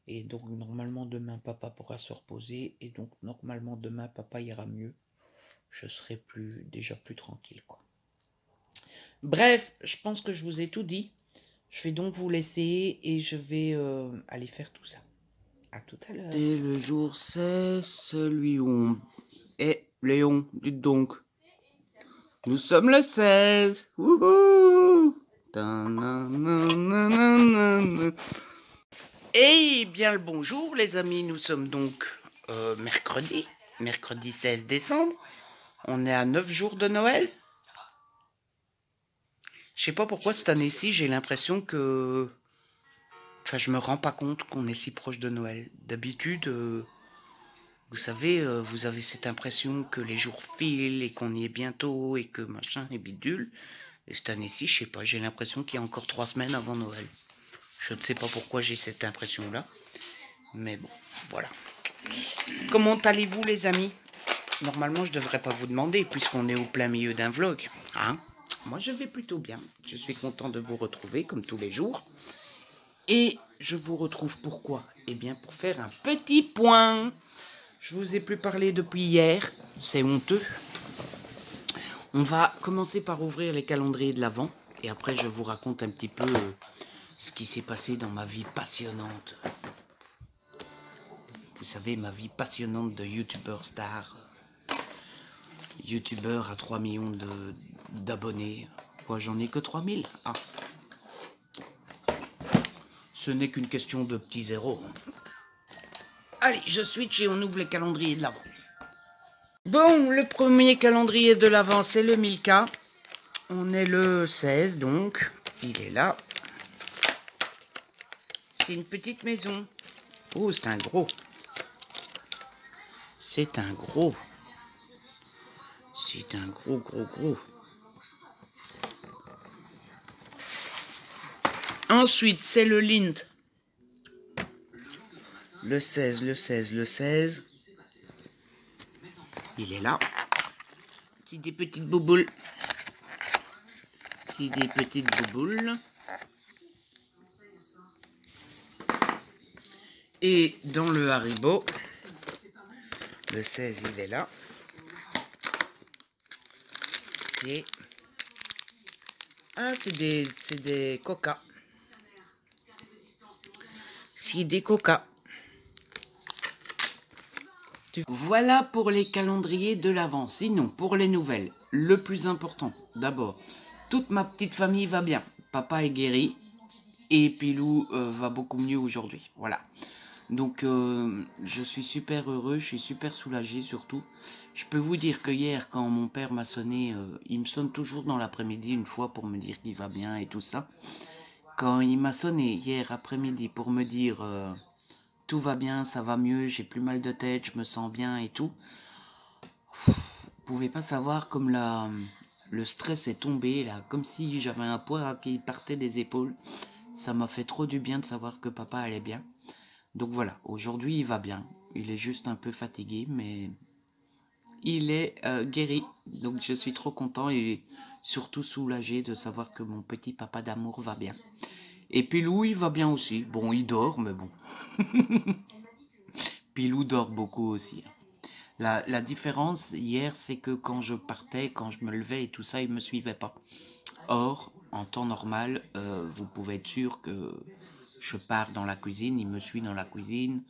Et donc normalement demain papa pourra se reposer. Et donc normalement demain papa ira mieux. Je serai déjà plus tranquille quoi. Bref, je pense que je vous ai tout dit. Je vais donc vous laisser et je vais aller faire tout ça. À tout à l'heure. Et le jour c'est celui où on... Eh, Léon, dites donc. Nous sommes le 16. Wouhou! Eh bien le bonjour les amis, nous sommes donc mercredi 16 décembre. On est à 9 jours de Noël. Je sais pas pourquoi cette année-ci j'ai l'impression que... Enfin je me rends pas compte qu'on est si proche de Noël. D'habitude, vous savez, vous avez cette impression que les jours filent et qu'on y est bientôt et que machin et bidule. Et cette année-ci, je sais pas, j'ai l'impression qu'il y a encore 3 semaines avant Noël. Je ne sais pas pourquoi j'ai cette impression-là. Mais bon, voilà. Comment allez-vous les amis? Normalement, je devrais pas vous demander puisqu'on est au plein milieu d'un vlog. Hein? Moi, je vais plutôt bien. Je suis content de vous retrouver comme tous les jours. Et je vous retrouve pourquoi? Eh bien, pour faire un petit point. Je vous ai plus parlé depuis hier. C'est honteux. On va commencer par ouvrir les calendriers de l'Avent. Et après, je vous raconte un petit peu ce qui s'est passé dans ma vie passionnante. Vous savez, ma vie passionnante de youtubeur star. youtubeur à 3 millions d'abonnés. Quoi, j'en ai que 3000. Ah. Ce n'est qu'une question de petits zéros. Allez, je switch et on ouvre les calendriers de l'avant. Bon, le premier calendrier de l'avant, c'est le Milka. On est le 16, donc. Il est là. C'est une petite maison. Oh, c'est un gros. C'est un gros. C'est un gros. Ensuite, c'est le Lint. Le 16. Il est là. C'est des petites bouboules. Et dans le Haribo, le 16, il est là. C'est des coca. C'est des coca. Voilà pour les calendriers de l'Avent. Sinon, pour les nouvelles, le plus important, d'abord, toute ma petite famille va bien. Papa est guéri et Pilou va beaucoup mieux aujourd'hui. Voilà. Donc, je suis super heureux, je suis super soulagé surtout. Je peux vous dire que hier, quand mon père m'a sonné, il me sonne toujours dans l'après-midi une fois pour me dire qu'il va bien et tout ça. Quand il m'a sonné hier après-midi pour me dire tout va bien, ça va mieux, j'ai plus mal de tête, je me sens bien et tout. Vous pouvez pas savoir comme le stress est tombé là, comme si j'avais un poids qui partait des épaules. Ça m'a fait trop du bien de savoir que papa allait bien. Donc voilà, aujourd'hui il va bien. Il est juste un peu fatigué, mais il est guéri. Donc je suis trop content et surtout soulagé de savoir que mon petit papa d'amour va bien. Et Pilou, il va bien aussi. Bon, il dort, mais bon. Pilou dort beaucoup aussi. La différence hier, c'est que quand je partais, quand je me levais et tout ça, il ne me suivait pas. Or, en temps normal, vous pouvez être sûr que je pars dans la cuisine, il me suit dans la cuisine,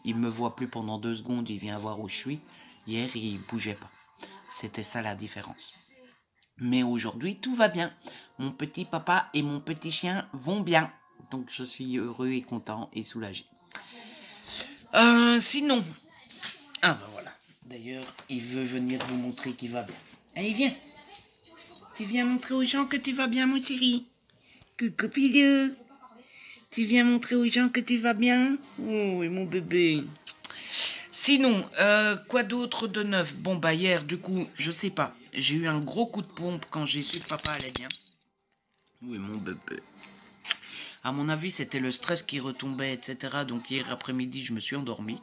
il me voit plus pendant 2 secondes, il vient voir où je suis. Hier, il bougeait pas. C'était ça la différence. Mais aujourd'hui, tout va bien. Mon petit papa et mon petit chien vont bien. Donc, je suis heureux et content et soulagé. Sinon... Ah ben voilà. D'ailleurs, il veut venir vous montrer qu'il va bien. Allez, viens. Tu viens montrer aux gens que tu vas bien, mon chéri. Coucou, Pilou. Tu viens montrer aux gens que tu vas bien. Oh, et mon bébé. Sinon, quoi d'autre de neuf? Bon, bah hier, du coup, je sais pas. J'ai eu un gros coup de pompe quand j'ai su que papa allait bien. Oui, mon bébé. À mon avis, c'était le stress qui retombait, etc. Donc hier après-midi, je me suis endormi.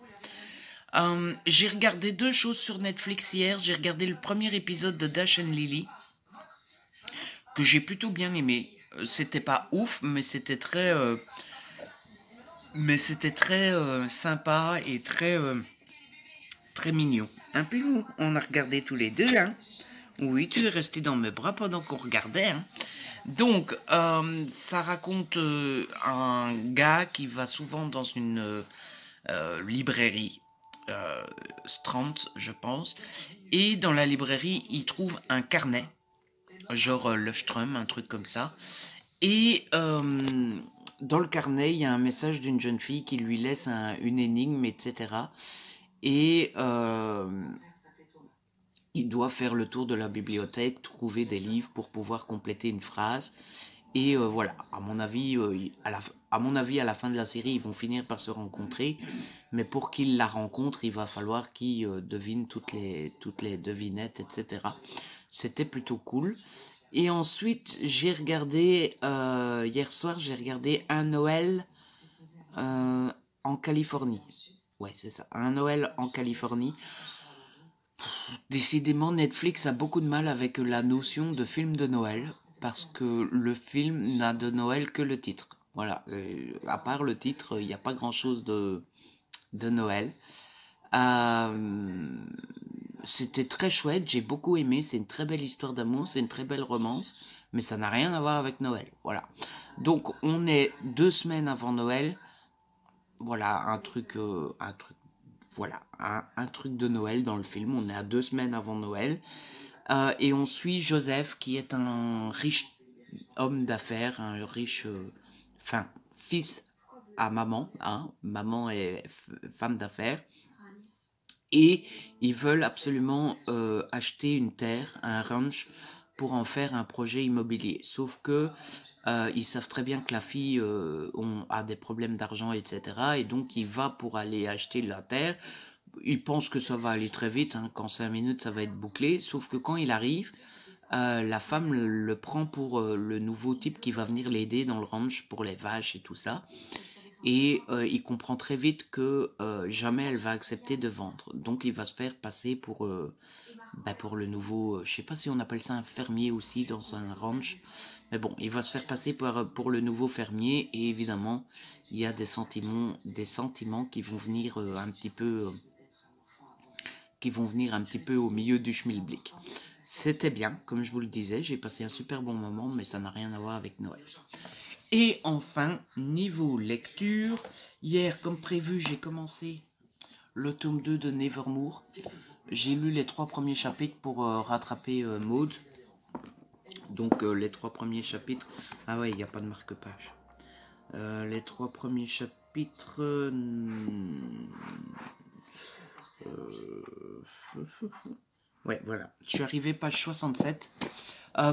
J'ai regardé 2 choses sur Netflix hier. J'ai regardé le premier épisode de Dash and Lily, que j'ai plutôt bien aimé. C'était pas ouf, mais c'était très... sympa et très mignon. Un peu long. On a regardé tous les deux, hein. Oui, tu es resté dans mes bras pendant qu'on regardait, hein. Donc, ça raconte un gars qui va souvent dans une librairie, Strand, je pense, et dans la librairie, il trouve un carnet, genre Leuchtturm, un truc comme ça, et dans le carnet, il y a un message d'une jeune fille qui lui laisse une énigme, etc. Et il doit faire le tour de la bibliothèque, trouver des livres pour pouvoir compléter une phrase. Et voilà, à mon avis, à la fin de la série, ils vont finir par se rencontrer. Mais pour qu'ils la rencontrent, il va falloir qu'ils devinent toutes les devinettes, etc. C'était plutôt cool. Et ensuite, j'ai regardé, hier soir, j'ai regardé Un Noël en Californie. Ouais, c'est ça, Un Noël en Californie. Décidément, Netflix a beaucoup de mal avec la notion de film de Noël, parce que le film n'a de Noël que le titre. Voilà, à part le titre, il n'y a pas grand-chose de Noël. C'était très chouette, j'ai beaucoup aimé, c'est une très belle histoire d'amour, c'est une très belle romance, mais ça n'a rien à voir avec Noël, voilà. Donc on est 2 semaines avant Noël, voilà, un truc, un truc de Noël dans le film. On est à 2 semaines avant Noël. Et on suit Joseph, qui est un riche homme d'affaires, un riche, fils à maman, hein. Maman est femme d'affaires. Et ils veulent absolument acheter une terre, un ranch, pour en faire un projet immobilier. Sauf que ils savent très bien que la fille a des problèmes d'argent, etc. Et donc il va pour aller acheter la terre. Il pense que ça va aller très vite, hein, qu'en 5 minutes ça va être bouclé. Sauf que quand il arrive, la femme le prend pour le nouveau type qui va venir l'aider dans le ranch pour les vaches et tout ça. Et il comprend très vite que jamais elle va accepter de vendre. Donc il va se faire passer pour le nouveau, je sais pas si on appelle ça un fermier aussi dans un ranch. Mais bon, il va se faire passer pour le nouveau fermier. Et évidemment, il y a des sentiments qui vont venir un petit peu au milieu du schmilblick. C'était bien, comme je vous le disais, j'ai passé un super bon moment, mais ça n'a rien à voir avec Noël. Et enfin, niveau lecture, hier, comme prévu, j'ai commencé le tome 2 de Nevermore. J'ai lu les 3 premiers chapitres pour rattraper Maud. Donc les 3 premiers chapitres... Ah ouais, il n'y a pas de marque-page. Les 3 premiers chapitres... Ouais, voilà. Je suis arrivé page 67.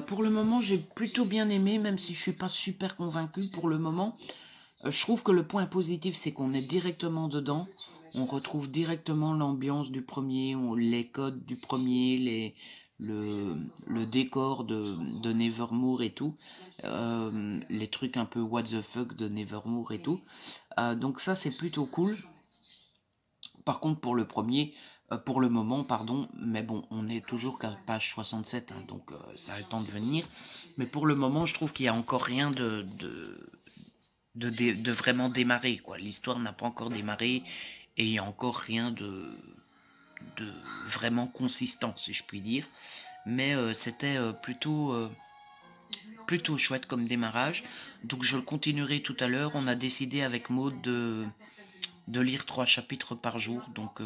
Pour le moment, j'ai plutôt bien aimé, même si je suis pas super convaincu pour le moment. Je trouve que le point positif, c'est qu'on est directement dedans. On retrouve directement l'ambiance du premier, les codes du premier, le décor de Nevermore et tout. Les trucs un peu what the fuck de Nevermore et tout. Donc ça, c'est plutôt cool. Par contre, pour le moment, pardon, mais bon, on est toujours qu'à page 67, hein, donc ça a le temps de venir. Mais pour le moment, je trouve qu'il n'y a encore rien de vraiment démarrer, quoi. L'histoire n'a pas encore démarré et il n'y a encore rien de vraiment consistant, si je puis dire. Mais c'était plutôt chouette comme démarrage. Donc je le continuerai tout à l'heure. On a décidé avec Maud de lire 3 chapitres par jour. Donc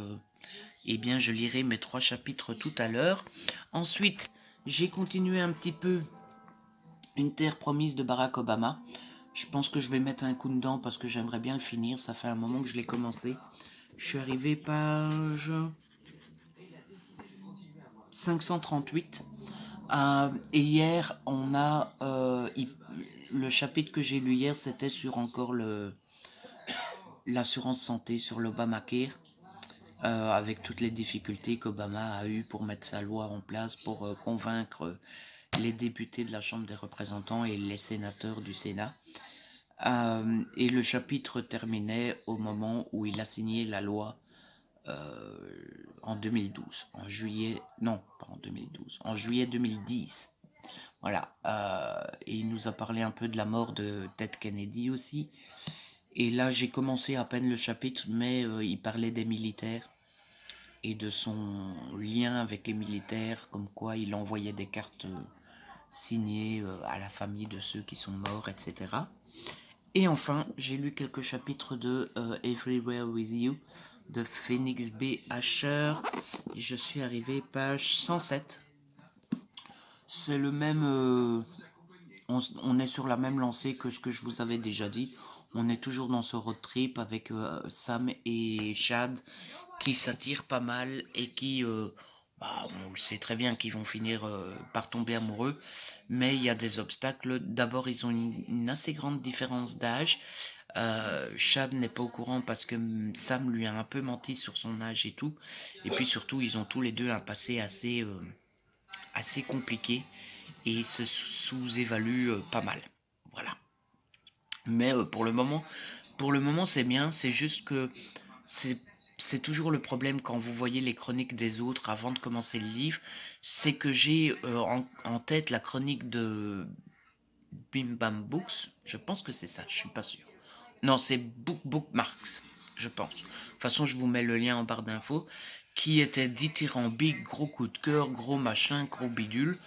eh bien je lirai mes 3 chapitres tout à l'heure. Ensuite, j'ai continué un petit peu Une terre promise de Barack Obama. Je pense que je vais mettre un coup dedans parce que j'aimerais bien le finir. Ça fait un moment que je l'ai commencé. Je suis arrivé page 538. Et hier, le chapitre que j'ai lu hier, c'était sur encore l'assurance santé, sur l'Obamacare, avec toutes les difficultés qu'Obama a eues pour mettre sa loi en place, pour convaincre les députés de la Chambre des représentants et les sénateurs du Sénat. Et le chapitre terminait au moment où il a signé la loi en 2012, en juillet 2010. Voilà. Et il nous a parlé un peu de la mort de Ted Kennedy aussi. Et là, j'ai commencé à peine le chapitre, mais il parlait des militaires et de son lien avec les militaires, comme quoi il envoyait des cartes signées à la famille de ceux qui sont morts, etc. Et enfin, j'ai lu quelques chapitres de Everywhere With You de Phoenix B. Asher. Je suis arrivé page 107. C'est le même... on est sur la même lancée que ce que je vous avais déjà dit. On est toujours dans ce road trip avec Sam et Chad qui s'attirent pas mal et qui... on le sait très bien qu'ils vont finir par tomber amoureux, mais il y a des obstacles. D'abord, ils ont une assez grande différence d'âge. Chad n'est pas au courant parce que Sam lui a un peu menti sur son âge et tout. Et puis surtout, ils ont tous les deux un passé assez compliqué et ils se sous-évaluent pas mal. Voilà. Mais pour le moment, c'est bien. C'est juste que c'est toujours le problème quand vous voyez les chroniques des autres avant de commencer le livre. C'est que j'ai en tête la chronique de Bim Bam Books. Je pense que c'est ça, je suis pas sûr. Non, c'est Bookmarks, je pense. De toute façon, je vous mets le lien en barre d'infos. Qui était dithyrambique, gros coup de cœur, gros machin, gros bidule.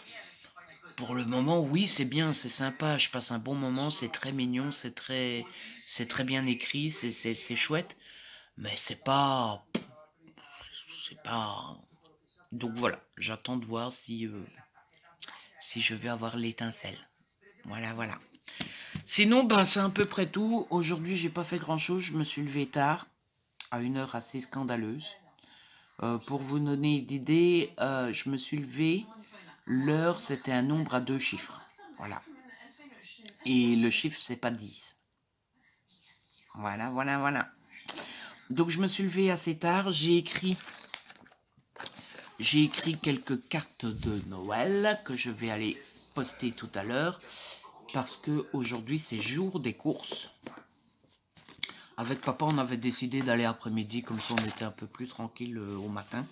Pour le moment, oui, c'est bien, c'est sympa, je passe un bon moment, c'est très mignon, c'est très bien écrit, c'est chouette, mais c'est pas c'est pas... Donc voilà, j'attends de voir si je vais avoir l'étincelle. Voilà, voilà. Sinon, ben, c'est à peu près tout. Aujourd'hui, j'ai pas fait grand-chose. Je me suis levé tard, à une heure assez scandaleuse. Pour vous donner une idée, je me suis levé. L'heure, c'était un nombre à 2 chiffres. Voilà. Et le chiffre, c'est pas 10. Voilà, voilà, voilà. Donc, je me suis levé assez tard. J'ai écrit quelques cartes de Noël que je vais aller poster tout à l'heure. Parce que aujourd'hui, c'est jour des courses. Avec papa, on avait décidé d'aller après-midi, comme ça on était un peu plus tranquille au matin.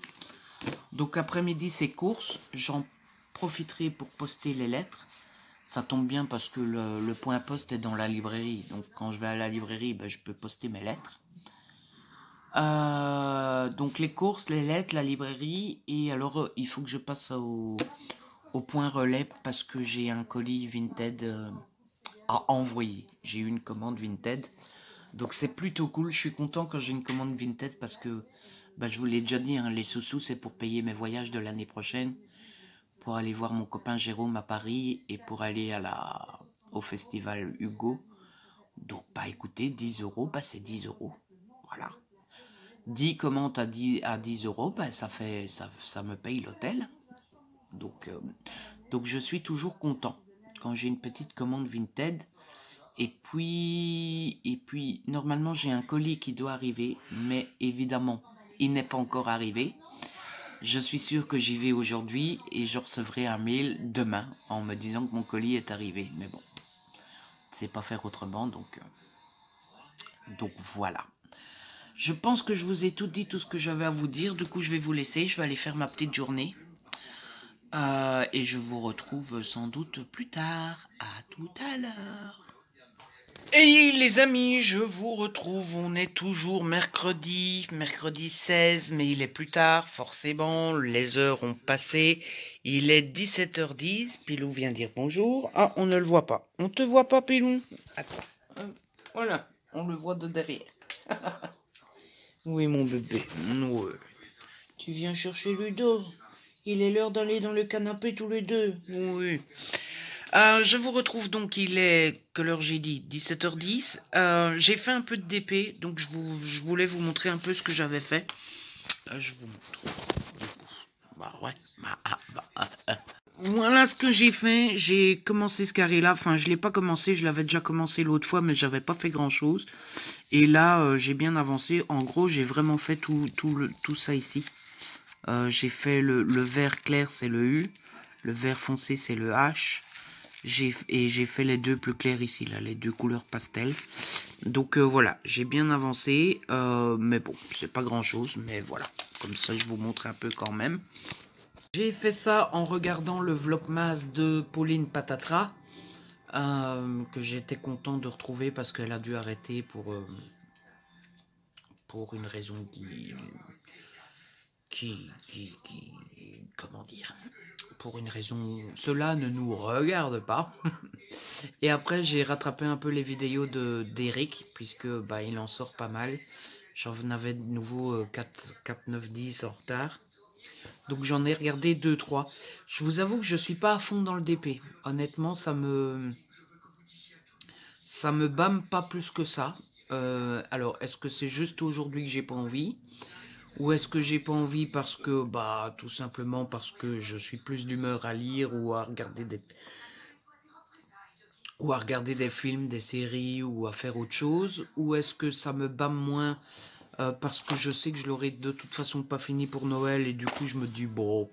Donc après-midi, c'est courses. J'en profiterai pour poster les lettres. Ça tombe bien parce que le point poste est dans la librairie. Donc quand je vais à la librairie, ben, je peux poster mes lettres. Donc les courses, les lettres, la librairie. Et alors, il faut que je passe au point relais parce que j'ai un colis Vinted à envoyer. J'ai eu une commande Vinted. Donc c'est plutôt cool, je suis content quand j'ai une commande Vinted parce que, bah, je vous l'ai déjà dit, hein, les sous-sous c'est pour payer mes voyages de l'année prochaine, pour aller voir mon copain Jérôme à Paris et pour aller au festival Hugo. Donc bah écoutez, 10 euros, bah c'est 10 euros. Voilà. 10 commandes à 10 euros, bah ça me paye l'hôtel. Donc, donc je suis toujours content quand j'ai une petite commande Vinted. Et puis, normalement, j'ai un colis qui doit arriver, mais évidemment, il n'est pas encore arrivé. Je suis sûr que j'y vais aujourd'hui et je recevrai un mail demain en me disant que mon colis est arrivé. Mais bon, c'est pas faire autrement, donc voilà. Je pense que je vous ai tout dit, tout ce que j'avais à vous dire. Du coup, je vais vous laisser. Je vais aller faire ma petite journée. Et je vous retrouve sans doute plus tard. À tout à l'heure. Et les amis, je vous retrouve, on est toujours mercredi 16, mais il est plus tard, forcément, les heures ont passé, il est 17h10, Pilou vient dire bonjour, ah, on ne le voit pas, on te voit pas Pilou, attends, voilà, on le voit de derrière, oui mon bébé, ouais. Tu viens chercher Ludo, il est l'heure d'aller dans le canapé tous les deux, oui. Je vous retrouve donc, il est, quelle heure j'ai dit 17h10. J'ai fait un peu de DP, donc je voulais vous montrer un peu ce que j'avais fait. Je vous montre. Bah ouais. Voilà ce que j'ai fait. J'ai commencé ce carré-là. Enfin, je l'ai pas commencé, je l'avais déjà commencé l'autre fois, mais j'avais pas fait grand-chose. Et là, j'ai bien avancé. En gros, j'ai vraiment fait tout ça ici. J'ai fait le vert clair, c'est le U. Le vert foncé, c'est le H. J'ai fait les deux plus clairs ici, là, les deux couleurs pastel. Donc voilà, j'ai bien avancé, mais bon, c'est pas grand chose, mais voilà, comme ça je vous montre un peu quand même. J'ai fait ça en regardant le vlogmas de Pauline Patatra, que j'étais content de retrouver parce qu'elle a dû arrêter pour une raison comment dire, pour une raison, cela ne nous regarde pas. Et après j'ai rattrapé un peu les vidéos d'Eric, puisque bah, il en sort pas mal. J'en avais de nouveau 4, 9, 10 en retard. Donc j'en ai regardé 2, 3. Je vous avoue que je suis pas à fond dans le DP. Honnêtement, ça me bâme pas plus que ça. Alors, est-ce que c'est juste aujourd'hui que j'ai pas envie? Ou est-ce que j'ai pas envie parce que, bah, tout simplement parce que je suis plus d'humeur à lire ou à regarder des films, des séries ou à faire autre chose? Ou est-ce que ça me bâme moins parce que je sais que je l'aurai de toute façon pas fini pour Noël et du coup je me dis, bon,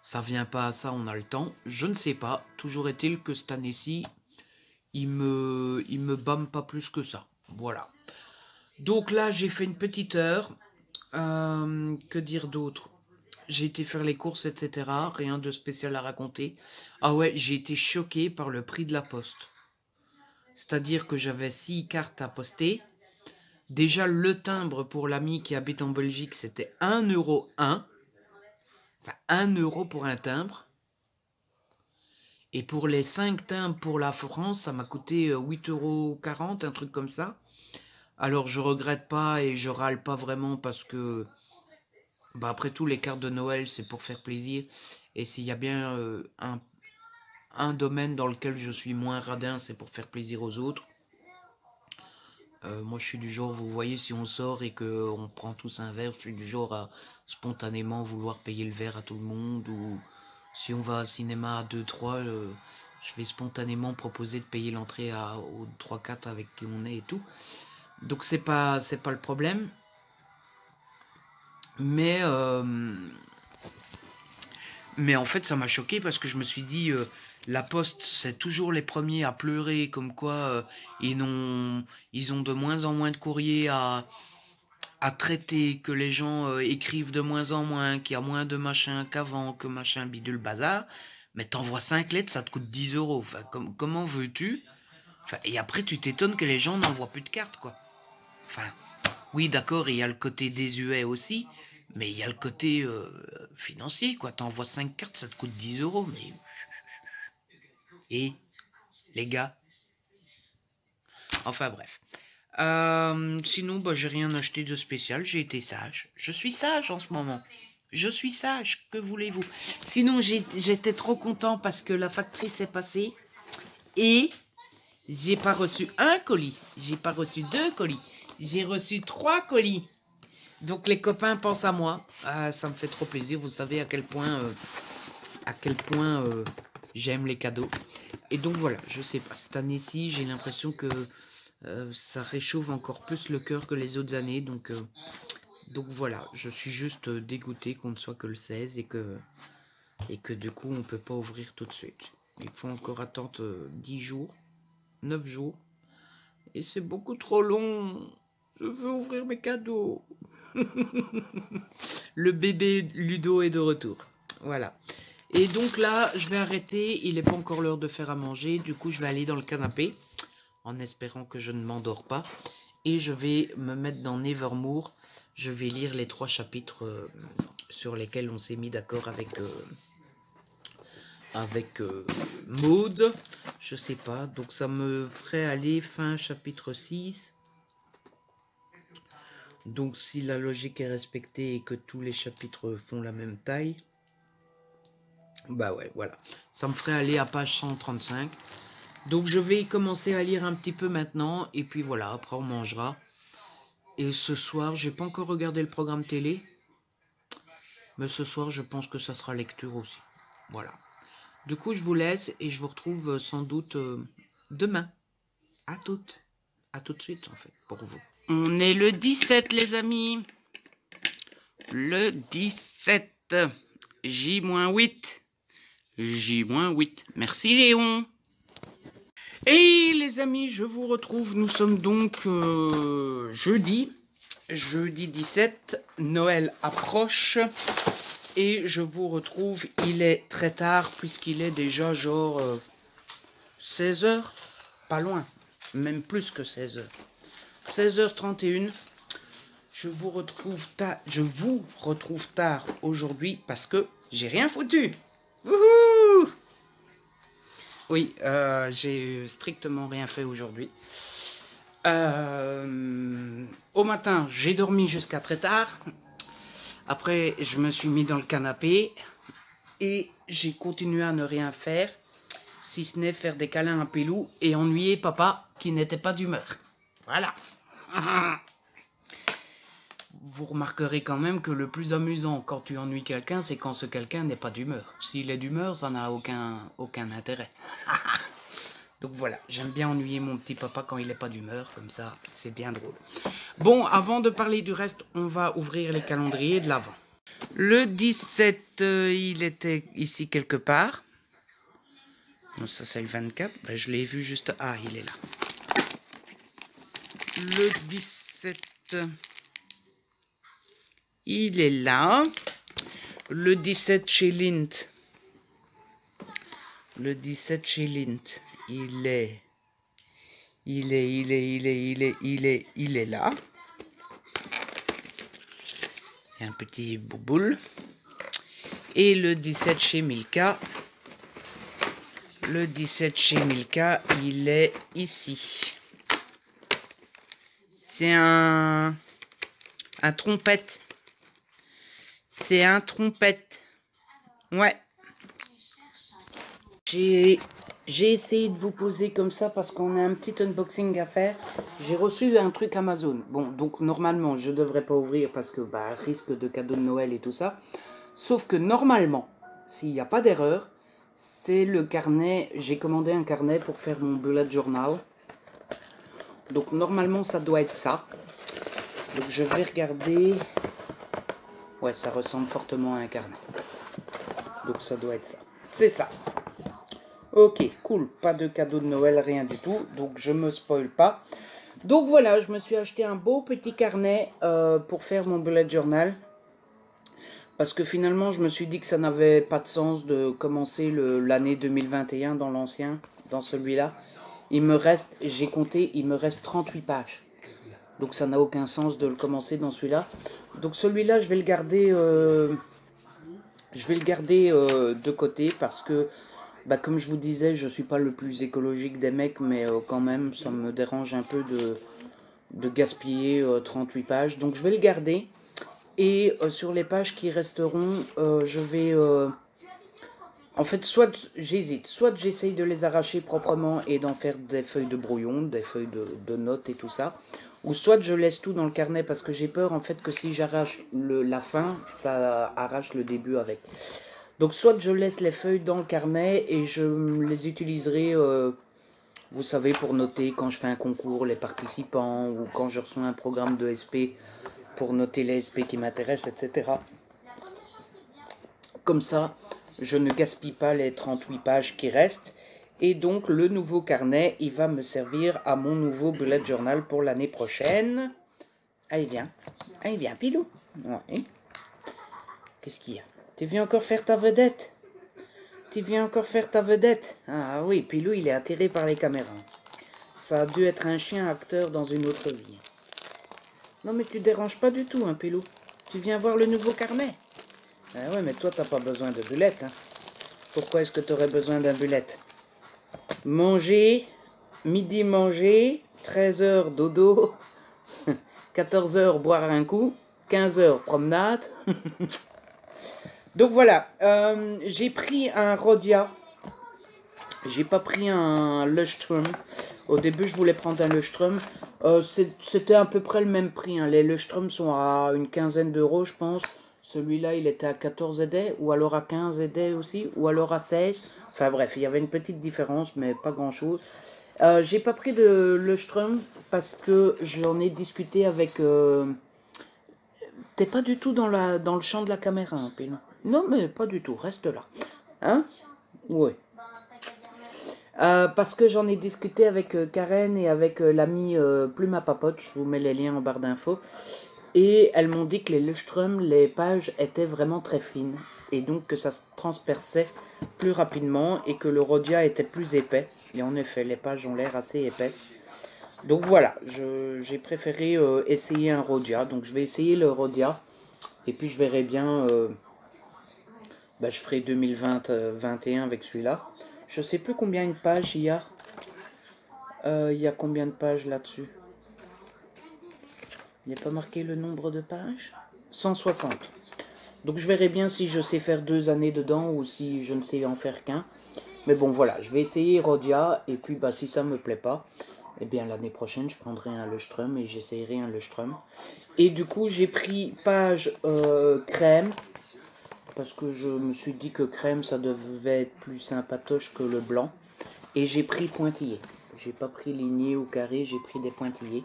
ça vient pas à ça, on a le temps. Je ne sais pas. Toujours est-il que cette année-ci, il me bâme pas plus que ça. Voilà. Donc là, j'ai fait une petite heure. Que dire d'autre? J'ai été faire les courses, etc. Rien de spécial à raconter. Ah ouais, j'ai été choqué par le prix de la poste. C'est-à-dire que j'avais 6 cartes à poster. Déjà, le timbre pour l'ami qui habite en Belgique, c'était 1,1 €. Enfin, 1 € pour un timbre. Et pour les 5 timbres pour la France, ça m'a coûté 8,40 €, un truc comme ça. Alors, je regrette pas et je râle pas vraiment parce que Bah après, tous les cartes de Noël, c'est pour faire plaisir. Et s'il y a bien un domaine dans lequel je suis moins radin, c'est pour faire plaisir aux autres. Moi, je suis du genre, vous voyez, si on sort et qu'on prend tous un verre, je suis du genre à spontanément vouloir payer le verre à tout le monde. Ou si on va au cinéma à 2-3, je vais spontanément proposer de payer l'entrée aux 3-4 avec qui on est et tout. Donc c'est pas le problème. Mais en fait, ça m'a choqué parce que je me suis dit, la Poste, c'est toujours les premiers à pleurer, comme quoi ils ont de moins en moins de courriers à traiter, que les gens écrivent de moins en moins, qu'il y a moins de machins qu'avant, que machin bidule bazar. Mais t'envoies 5 lettres, ça te coûte 10 euros. Enfin, comment veux-tu? Enfin, et après, tu t'étonnes que les gens n'envoient plus de cartes, quoi. Enfin, oui, d'accord, il y a le côté désuet aussi, mais il y a le côté financier, quoi. T'envoies 5 cartes, ça te coûte 10 euros, mais... Et, les gars? Enfin, bref. Sinon, bah, j'ai rien acheté de spécial, j'ai été sage. Je suis sage en ce moment. Je suis sage, que voulez-vous? Sinon, j'étais trop content parce que la factrice est passée et j'ai pas reçu un colis, j'ai pas reçu 2 colis, j'ai reçu 3 colis. Donc les copains pensent à moi. Ah, ça me fait trop plaisir. Vous savez à quel point j'aime les cadeaux. Et donc voilà, je sais pas. Cette année-ci, j'ai l'impression que ça réchauffe encore plus le cœur que les autres années. Donc voilà, je suis juste dégoûté qu'on ne soit que le 16 et que du coup on peut pas ouvrir tout de suite. Il faut encore attendre 10 jours, 9 jours. Et c'est beaucoup trop long. Je veux ouvrir mes cadeaux. Le bébé Ludo est de retour. Voilà. Et donc là, je vais arrêter. Il n'est pas encore l'heure de faire à manger. Du coup, je vais aller dans le canapé. En espérant que je ne m'endors pas. Et je vais me mettre dans Nevermore. Je vais lire les 3 chapitres sur lesquels on s'est mis d'accord avec Maud. Je sais pas. Donc ça me ferait aller fin chapitre 6. Donc si la logique est respectée et que tous les chapitres font la même taille, bah ouais, voilà. Ça me ferait aller à page 135. Donc je vais commencer à lire un petit peu maintenant. Et puis voilà, après on mangera. Et ce soir, j'ai pas encore regardé le programme télé. Mais ce soir, je pense que ça sera lecture aussi. Voilà. Du coup, je vous laisse et je vous retrouve sans doute demain. À toutes. À tout de suite, en fait, pour vous. On est le 17, les amis. Le 17. J-8. J-8. Merci, Léon. Et les amis, je vous retrouve. Nous sommes donc jeudi 17. Noël approche. Et je vous retrouve. Il est très tard puisqu'il est déjà genre 16 h. Pas loin. Même plus que 16 h. 16h31. Je vous retrouve tard aujourd'hui parce que j'ai rien foutu. Wouhou! Oui, j'ai strictement rien fait aujourd'hui. Au matin, j'ai dormi jusqu'à très tard. Après, je me suis mis dans le canapé et j'ai continué à ne rien faire, si ce n'est faire des câlins à Pélou et ennuyer papa qui n'était pas d'humeur. Voilà. Vous remarquerez quand même que le plus amusant quand tu ennuies quelqu'un, c'est quand ce quelqu'un n'est pas d'humeur. S'il est d'humeur, ça n'a aucun intérêt. Donc voilà, j'aime bien ennuyer mon petit papa quand il n'est pas d'humeur, comme ça, c'est bien drôle. Bon, avant de parler du reste, on va ouvrir les calendriers de l'Avent. Le 17, il était ici quelque part. Non, ça c'est le 24, ben, je l'ai vu juste... Ah, il est là. Le 17... Il est là. Le 17 chez Lint. Le 17 chez Lint. Il est là. Il y a un petit bouboule. Et le 17 chez Milka. Le 17 chez Milka, il est ici. C'est un trompette. C'est un trompette. Ouais. J'ai essayé de vous poser comme ça parce qu'on a un petit unboxing à faire. J'ai reçu un truc Amazon. Bon, donc normalement, je devrais pas ouvrir parce que risque de cadeau de Noël et tout ça. Sauf que normalement, s'il n'y a pas d'erreur, c'est le carnet. J'ai commandé un carnet pour faire mon bullet journal. Donc normalement, ça doit être ça. Donc je vais regarder. Ouais, ça ressemble fortement à un carnet. Donc ça doit être ça. C'est ça. Ok, cool. Pas de cadeau de Noël, rien du tout. Donc je me spoil pas. Donc voilà, je me suis acheté un beau petit carnet pour faire mon bullet journal. Parce que finalement, je me suis dit que ça n'avait pas de sens de commencer l'année 2021 dans l'ancien, dans celui-là. Il me reste, j'ai compté, il me reste 38 pages. Donc ça n'a aucun sens de le commencer dans celui-là. Donc celui-là, je vais le garder, de côté parce que, comme je vous disais, je ne suis pas le plus écologique des mecs, mais quand même, ça me dérange un peu de gaspiller 38 pages. Donc je vais le garder. Et sur les pages qui resteront, je vais... en fait, soit j'hésite, soit j'essaye de les arracher proprement et d'en faire des feuilles de brouillon, des feuilles de notes et tout ça. Ou soit je laisse tout dans le carnet parce que j'ai peur en fait que si j'arrache la fin, ça arrache le début avec. Donc soit je laisse les feuilles dans le carnet et je les utiliserai, vous savez, pour noter quand je fais un concours, les participants, ou quand je reçois un programme de SP pour noter les SP qui m'intéressent, etc. Comme ça, je ne gaspille pas les 38 pages qui restent. Et donc, le nouveau carnet, il va me servir à mon nouveau bullet journal pour l'année prochaine. Allez, viens. Allez, viens, Pilou. Ouais. Qu'est-ce qu'il y a? Tu viens encore faire ta vedette? Tu viens encore faire ta vedette? Ah oui, Pilou, il est attiré par les caméras. Ça a dû être un chien acteur dans une autre vie. Non, mais tu déranges pas du tout, hein, Pilou. Tu viens voir le nouveau carnet? Ah ouais, mais toi, t'as pas besoin de bullet, hein. Pourquoi est-ce que tu aurais besoin d'un bullet? Manger, midi manger, 13h dodo, 14h boire un coup, 15h promenade. Donc voilà, j'ai pris un Rhodia. J'ai pas pris un Leuchtturm. Au début, je voulais prendre un Leuchtturm. C'était à peu près le même prix, hein. Les Leuchtturm sont à une quinzaine d'euros, je pense. Celui-là, il était à 14 ED, ou alors à 15 ED aussi, ou alors à 16. Enfin bref, il y avait une petite différence, mais pas grand-chose. J'ai pas pris de Leuchtturm parce que j'en ai discuté avec... T'es pas du tout dans le champ de la caméra, hein, Pino. Non, mais pas du tout, reste là. Hein? Oui. Parce que j'en ai discuté avec Karen et avec l'ami Plume à Papote, je vous mets les liens en barre d'infos. Et elles m'ont dit que les Leuchtturm, les pages étaient vraiment très fines. Et donc que ça se transperçait plus rapidement et que le Rhodia était plus épais. Et en effet, les pages ont l'air assez épaisses. Donc voilà, j'ai préféré essayer un Rhodia. Donc je vais essayer le Rhodia. Et puis je verrai bien, je ferai 2020-21 avec celui-là. Je sais plus combien de pages il y a. Il y a combien de pages là-dessus? Il n'y a pas marqué le nombre de pages? 160. Donc je verrai bien si je sais faire 2 années dedans ou si je ne sais en faire qu'un. Mais bon voilà, je vais essayer Rhodia et puis si ça me plaît pas, eh bien l'année prochaine je prendrai un Leuchtturm et j'essayerai un Leuchtturm. Et du coup j'ai pris page crème parce que je me suis dit que crème ça devait être plus sympatoche que le blanc. Et j'ai pris pointillé. J'ai pas pris ligné ou carré, j'ai pris des pointillés.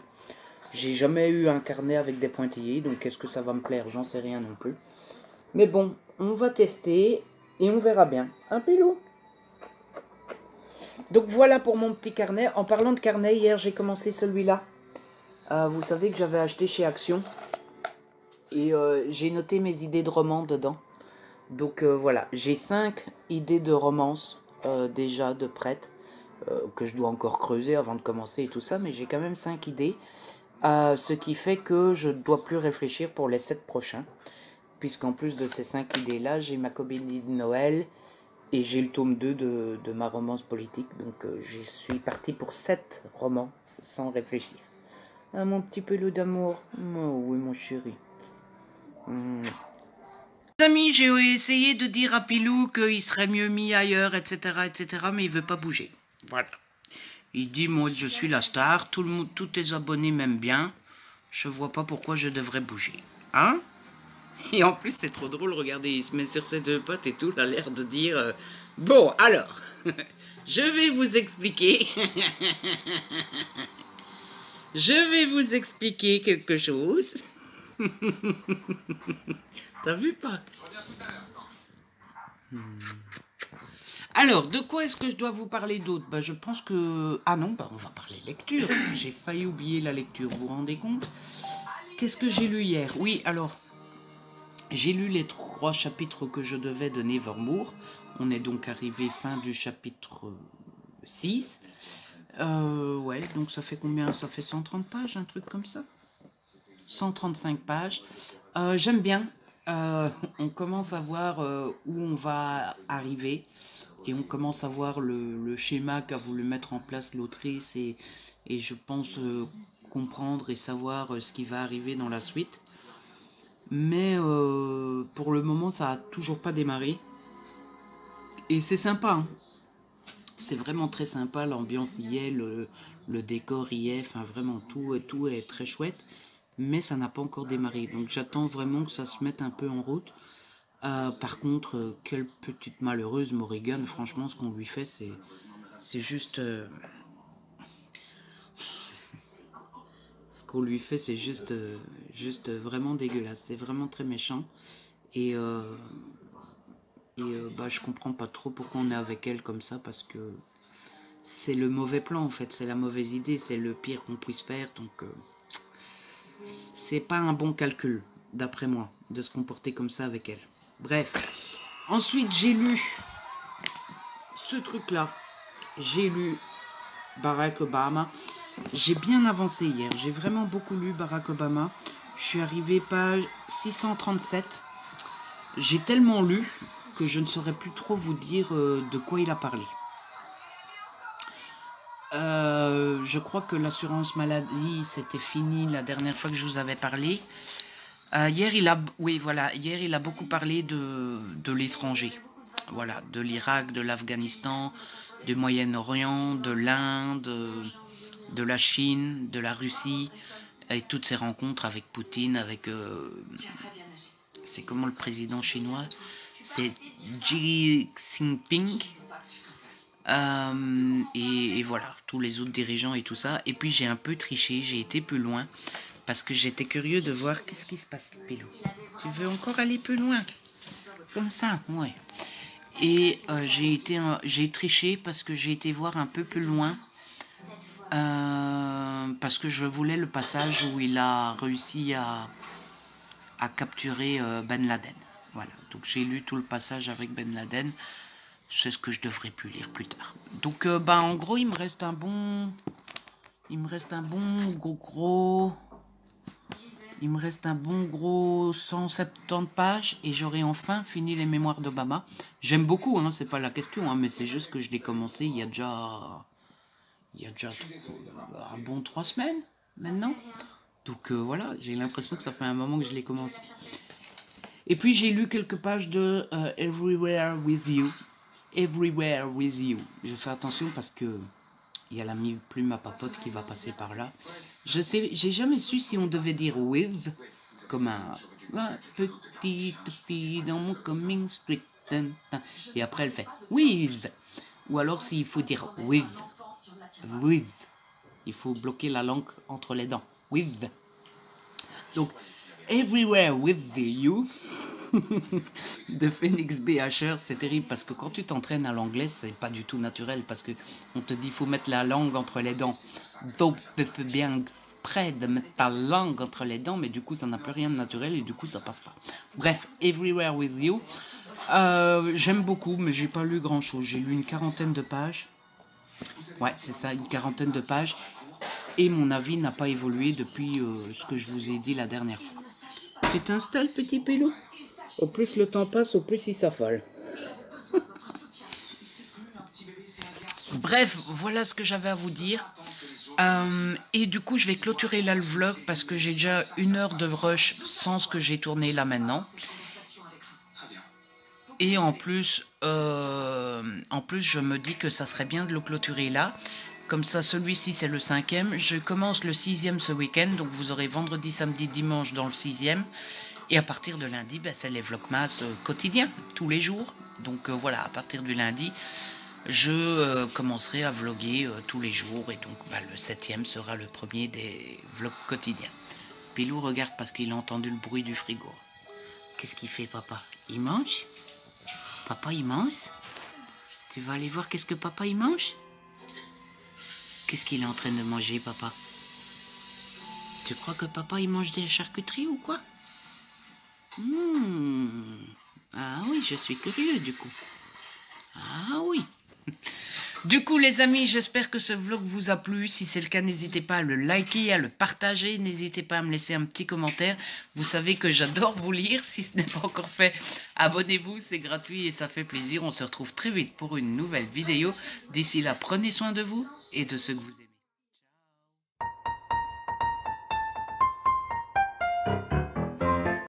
J'ai jamais eu un carnet avec des pointillés, donc est-ce que ça va me plaire? J'en sais rien non plus. Mais bon, on va tester et on verra bien. Un pilou. Donc voilà pour mon petit carnet. En parlant de carnet, hier j'ai commencé celui-là. Vous savez que j'avais acheté chez Action. Et j'ai noté mes idées de romans dedans. Donc voilà, j'ai 5 idées de romance déjà de prêtes. Que je dois encore creuser avant de commencer et tout ça. Mais j'ai quand même 5 idées. Ce qui fait que je ne dois plus réfléchir pour les 7 prochains. Puisqu'en plus de ces 5 idées-là, j'ai ma comédie de Noël et j'ai le tome 2 de ma romance politique. Donc je suis parti pour 7 romans sans réfléchir. Ah, mon petit pelot d'amour. Oh, oui, mon chéri. Amis, j'ai essayé de dire à Pilou qu'il serait mieux mis ailleurs, etc., mais il veut pas bouger. Voilà. Il dit, moi, je suis la star, tout le monde, tous tes abonnés m'aiment bien, je vois pas pourquoi je devrais bouger. Hein? Et en plus, c'est trop drôle, regardez, il se met sur ses deux potes et tout, il a l'air de dire, bon, alors, je vais vous expliquer, je vais vous expliquer quelque chose. T'as vu pas? Alors, de quoi est-ce que je dois vous parler d'autre? Je pense que... Ah non, on va parler lecture. J'ai failli oublier la lecture, vous vous rendez compte? Qu'est-ce que j'ai lu hier? Oui, alors, j'ai lu les 3 chapitres que je devais de Nevermore. On est donc arrivé fin du chapitre 6. Ouais, donc ça fait combien? Ça fait 130 pages, un truc comme ça? 135 pages. J'aime bien. On commence à voir où on va arriver et on commence à voir le schéma qu'a voulu mettre en place l'autrice et je pense comprendre et savoir ce qui va arriver dans la suite. Mais pour le moment, ça a toujours pas démarré. Et c'est sympa, hein. C'est vraiment très sympa, l'ambiance y est, le décor y est, enfin vraiment tout est très chouette. Mais ça n'a pas encore démarré, donc j'attends vraiment que ça se mette un peu en route. Par contre, quelle petite malheureuse Morrigan, franchement, ce qu'on lui fait, c'est juste... ce qu'on lui fait, c'est juste vraiment dégueulasse, c'est vraiment très méchant. Et je comprends pas trop pourquoi on est avec elle comme ça, parce que c'est le mauvais plan en fait, c'est la mauvaise idée, c'est le pire qu'on puisse faire, donc... c'est pas un bon calcul, d'après moi, de se comporter comme ça avec elle. Bref. Ensuite, j'ai lu ce truc-là. J'ai lu Barack Obama. J'ai bien avancé hier. J'ai vraiment beaucoup lu Barack Obama. Je suis arrivé page 637. J'ai tellement lu que je ne saurais plus trop vous dire de quoi il a parlé. Je crois que l'assurance maladie, c'était fini la dernière fois que je vous avais parlé. Hier, il a beaucoup parlé de l'étranger. Voilà, de l'Irak, de l'Afghanistan, du Moyen-Orient, de l'Inde, de la Chine, de la Russie, et toutes ces rencontres avec Poutine, avec... c'est comment le président chinois? C'est Xi Jinping. Et voilà, tous les autres dirigeants et tout ça. Et puis j'ai un peu triché, j'ai été plus loin parce que j'étais curieux de voir qu'est-ce qui se passe, Pilou. Tu veux encore aller plus loin? Comme ça, ouais. Et j'ai triché parce que j'ai été voir un peu plus loin parce que je voulais le passage où il a réussi à capturer Ben Laden. Voilà, donc j'ai lu tout le passage avec Ben Laden. C'est ce que je devrais plus lire plus tard. Donc, en gros, il me reste un bon gros 170 pages et j'aurai enfin fini les mémoires d'Obama. J'aime beaucoup, hein, c'est pas la question, hein, mais c'est juste que je l'ai commencé il y a déjà un bon 3 semaines maintenant. Donc voilà, j'ai l'impression que ça fait un moment que je l'ai commencé. Et puis j'ai lu quelques pages de Everywhere With You. Everywhere With You. Je fais attention parce que il y a l'ami Plume à Papote qui va passer par là. J'ai jamais su si on devait dire with comme un petite fille dans mon coming street. Et après elle fait with. Ou alors s'il faut dire with. With. Il faut bloquer la langue entre les dents. With. Donc, Everywhere With You de Phoenix B. Asher, c'est terrible parce que quand tu t'entraînes à l'anglais, c'est pas du tout naturel parce que on te dit faut mettre la langue entre les dents. Donc, tu fais bien près de mettre ta langue entre les dents, mais du coup, ça n'a plus rien de naturel et du coup, ça passe pas. Bref, Everywhere With You. J'aime beaucoup, mais j'ai pas lu grand chose. J'ai lu une 40aine de pages. Ouais, c'est ça, une 40aine de pages. Et mon avis n'a pas évolué depuis ce que je vous ai dit la dernière fois. Tu t'installes, petit Pilou? Au plus le temps passe, au plus il s'affole. Bref, voilà ce que j'avais à vous dire. Et du coup, je vais clôturer là le vlog parce que j'ai déjà 1 heure de rush sans ce que j'ai tourné là maintenant. Et en plus, je me dis que ça serait bien de le clôturer là. Comme ça, celui-ci, c'est le 5e. Je commence le 6e ce week-end. Donc, vous aurez vendredi, samedi, dimanche dans le 6e. Et à partir de lundi, ben, c'est les vlogmas quotidiens, tous les jours. Donc, voilà, à partir du lundi, je commencerai à vlogger tous les jours. Et donc, ben, le 7e sera le premier des vlogs quotidiens. Pilou regarde parce qu'il a entendu le bruit du frigo. Qu'est-ce qu'il fait, papa? Il mange? Papa, il mange? Tu vas aller voir qu'est-ce que papa, il mange? Qu'est-ce qu'il est en train de manger, papa? Tu crois que papa, il mange des charcuteries ou quoi? Ah oui, je suis curieux, du coup. Ah oui. Du coup, les amis, j'espère que ce vlog vous a plu. Si c'est le cas, n'hésitez pas à le liker, à le partager. N'hésitez pas à me laisser un petit commentaire. Vous savez que j'adore vous lire. Si ce n'est pas encore fait, abonnez-vous. C'est gratuit et ça fait plaisir. On se retrouve très vite pour une nouvelle vidéo. D'ici là, prenez soin de vous et de ceux que vous aimez.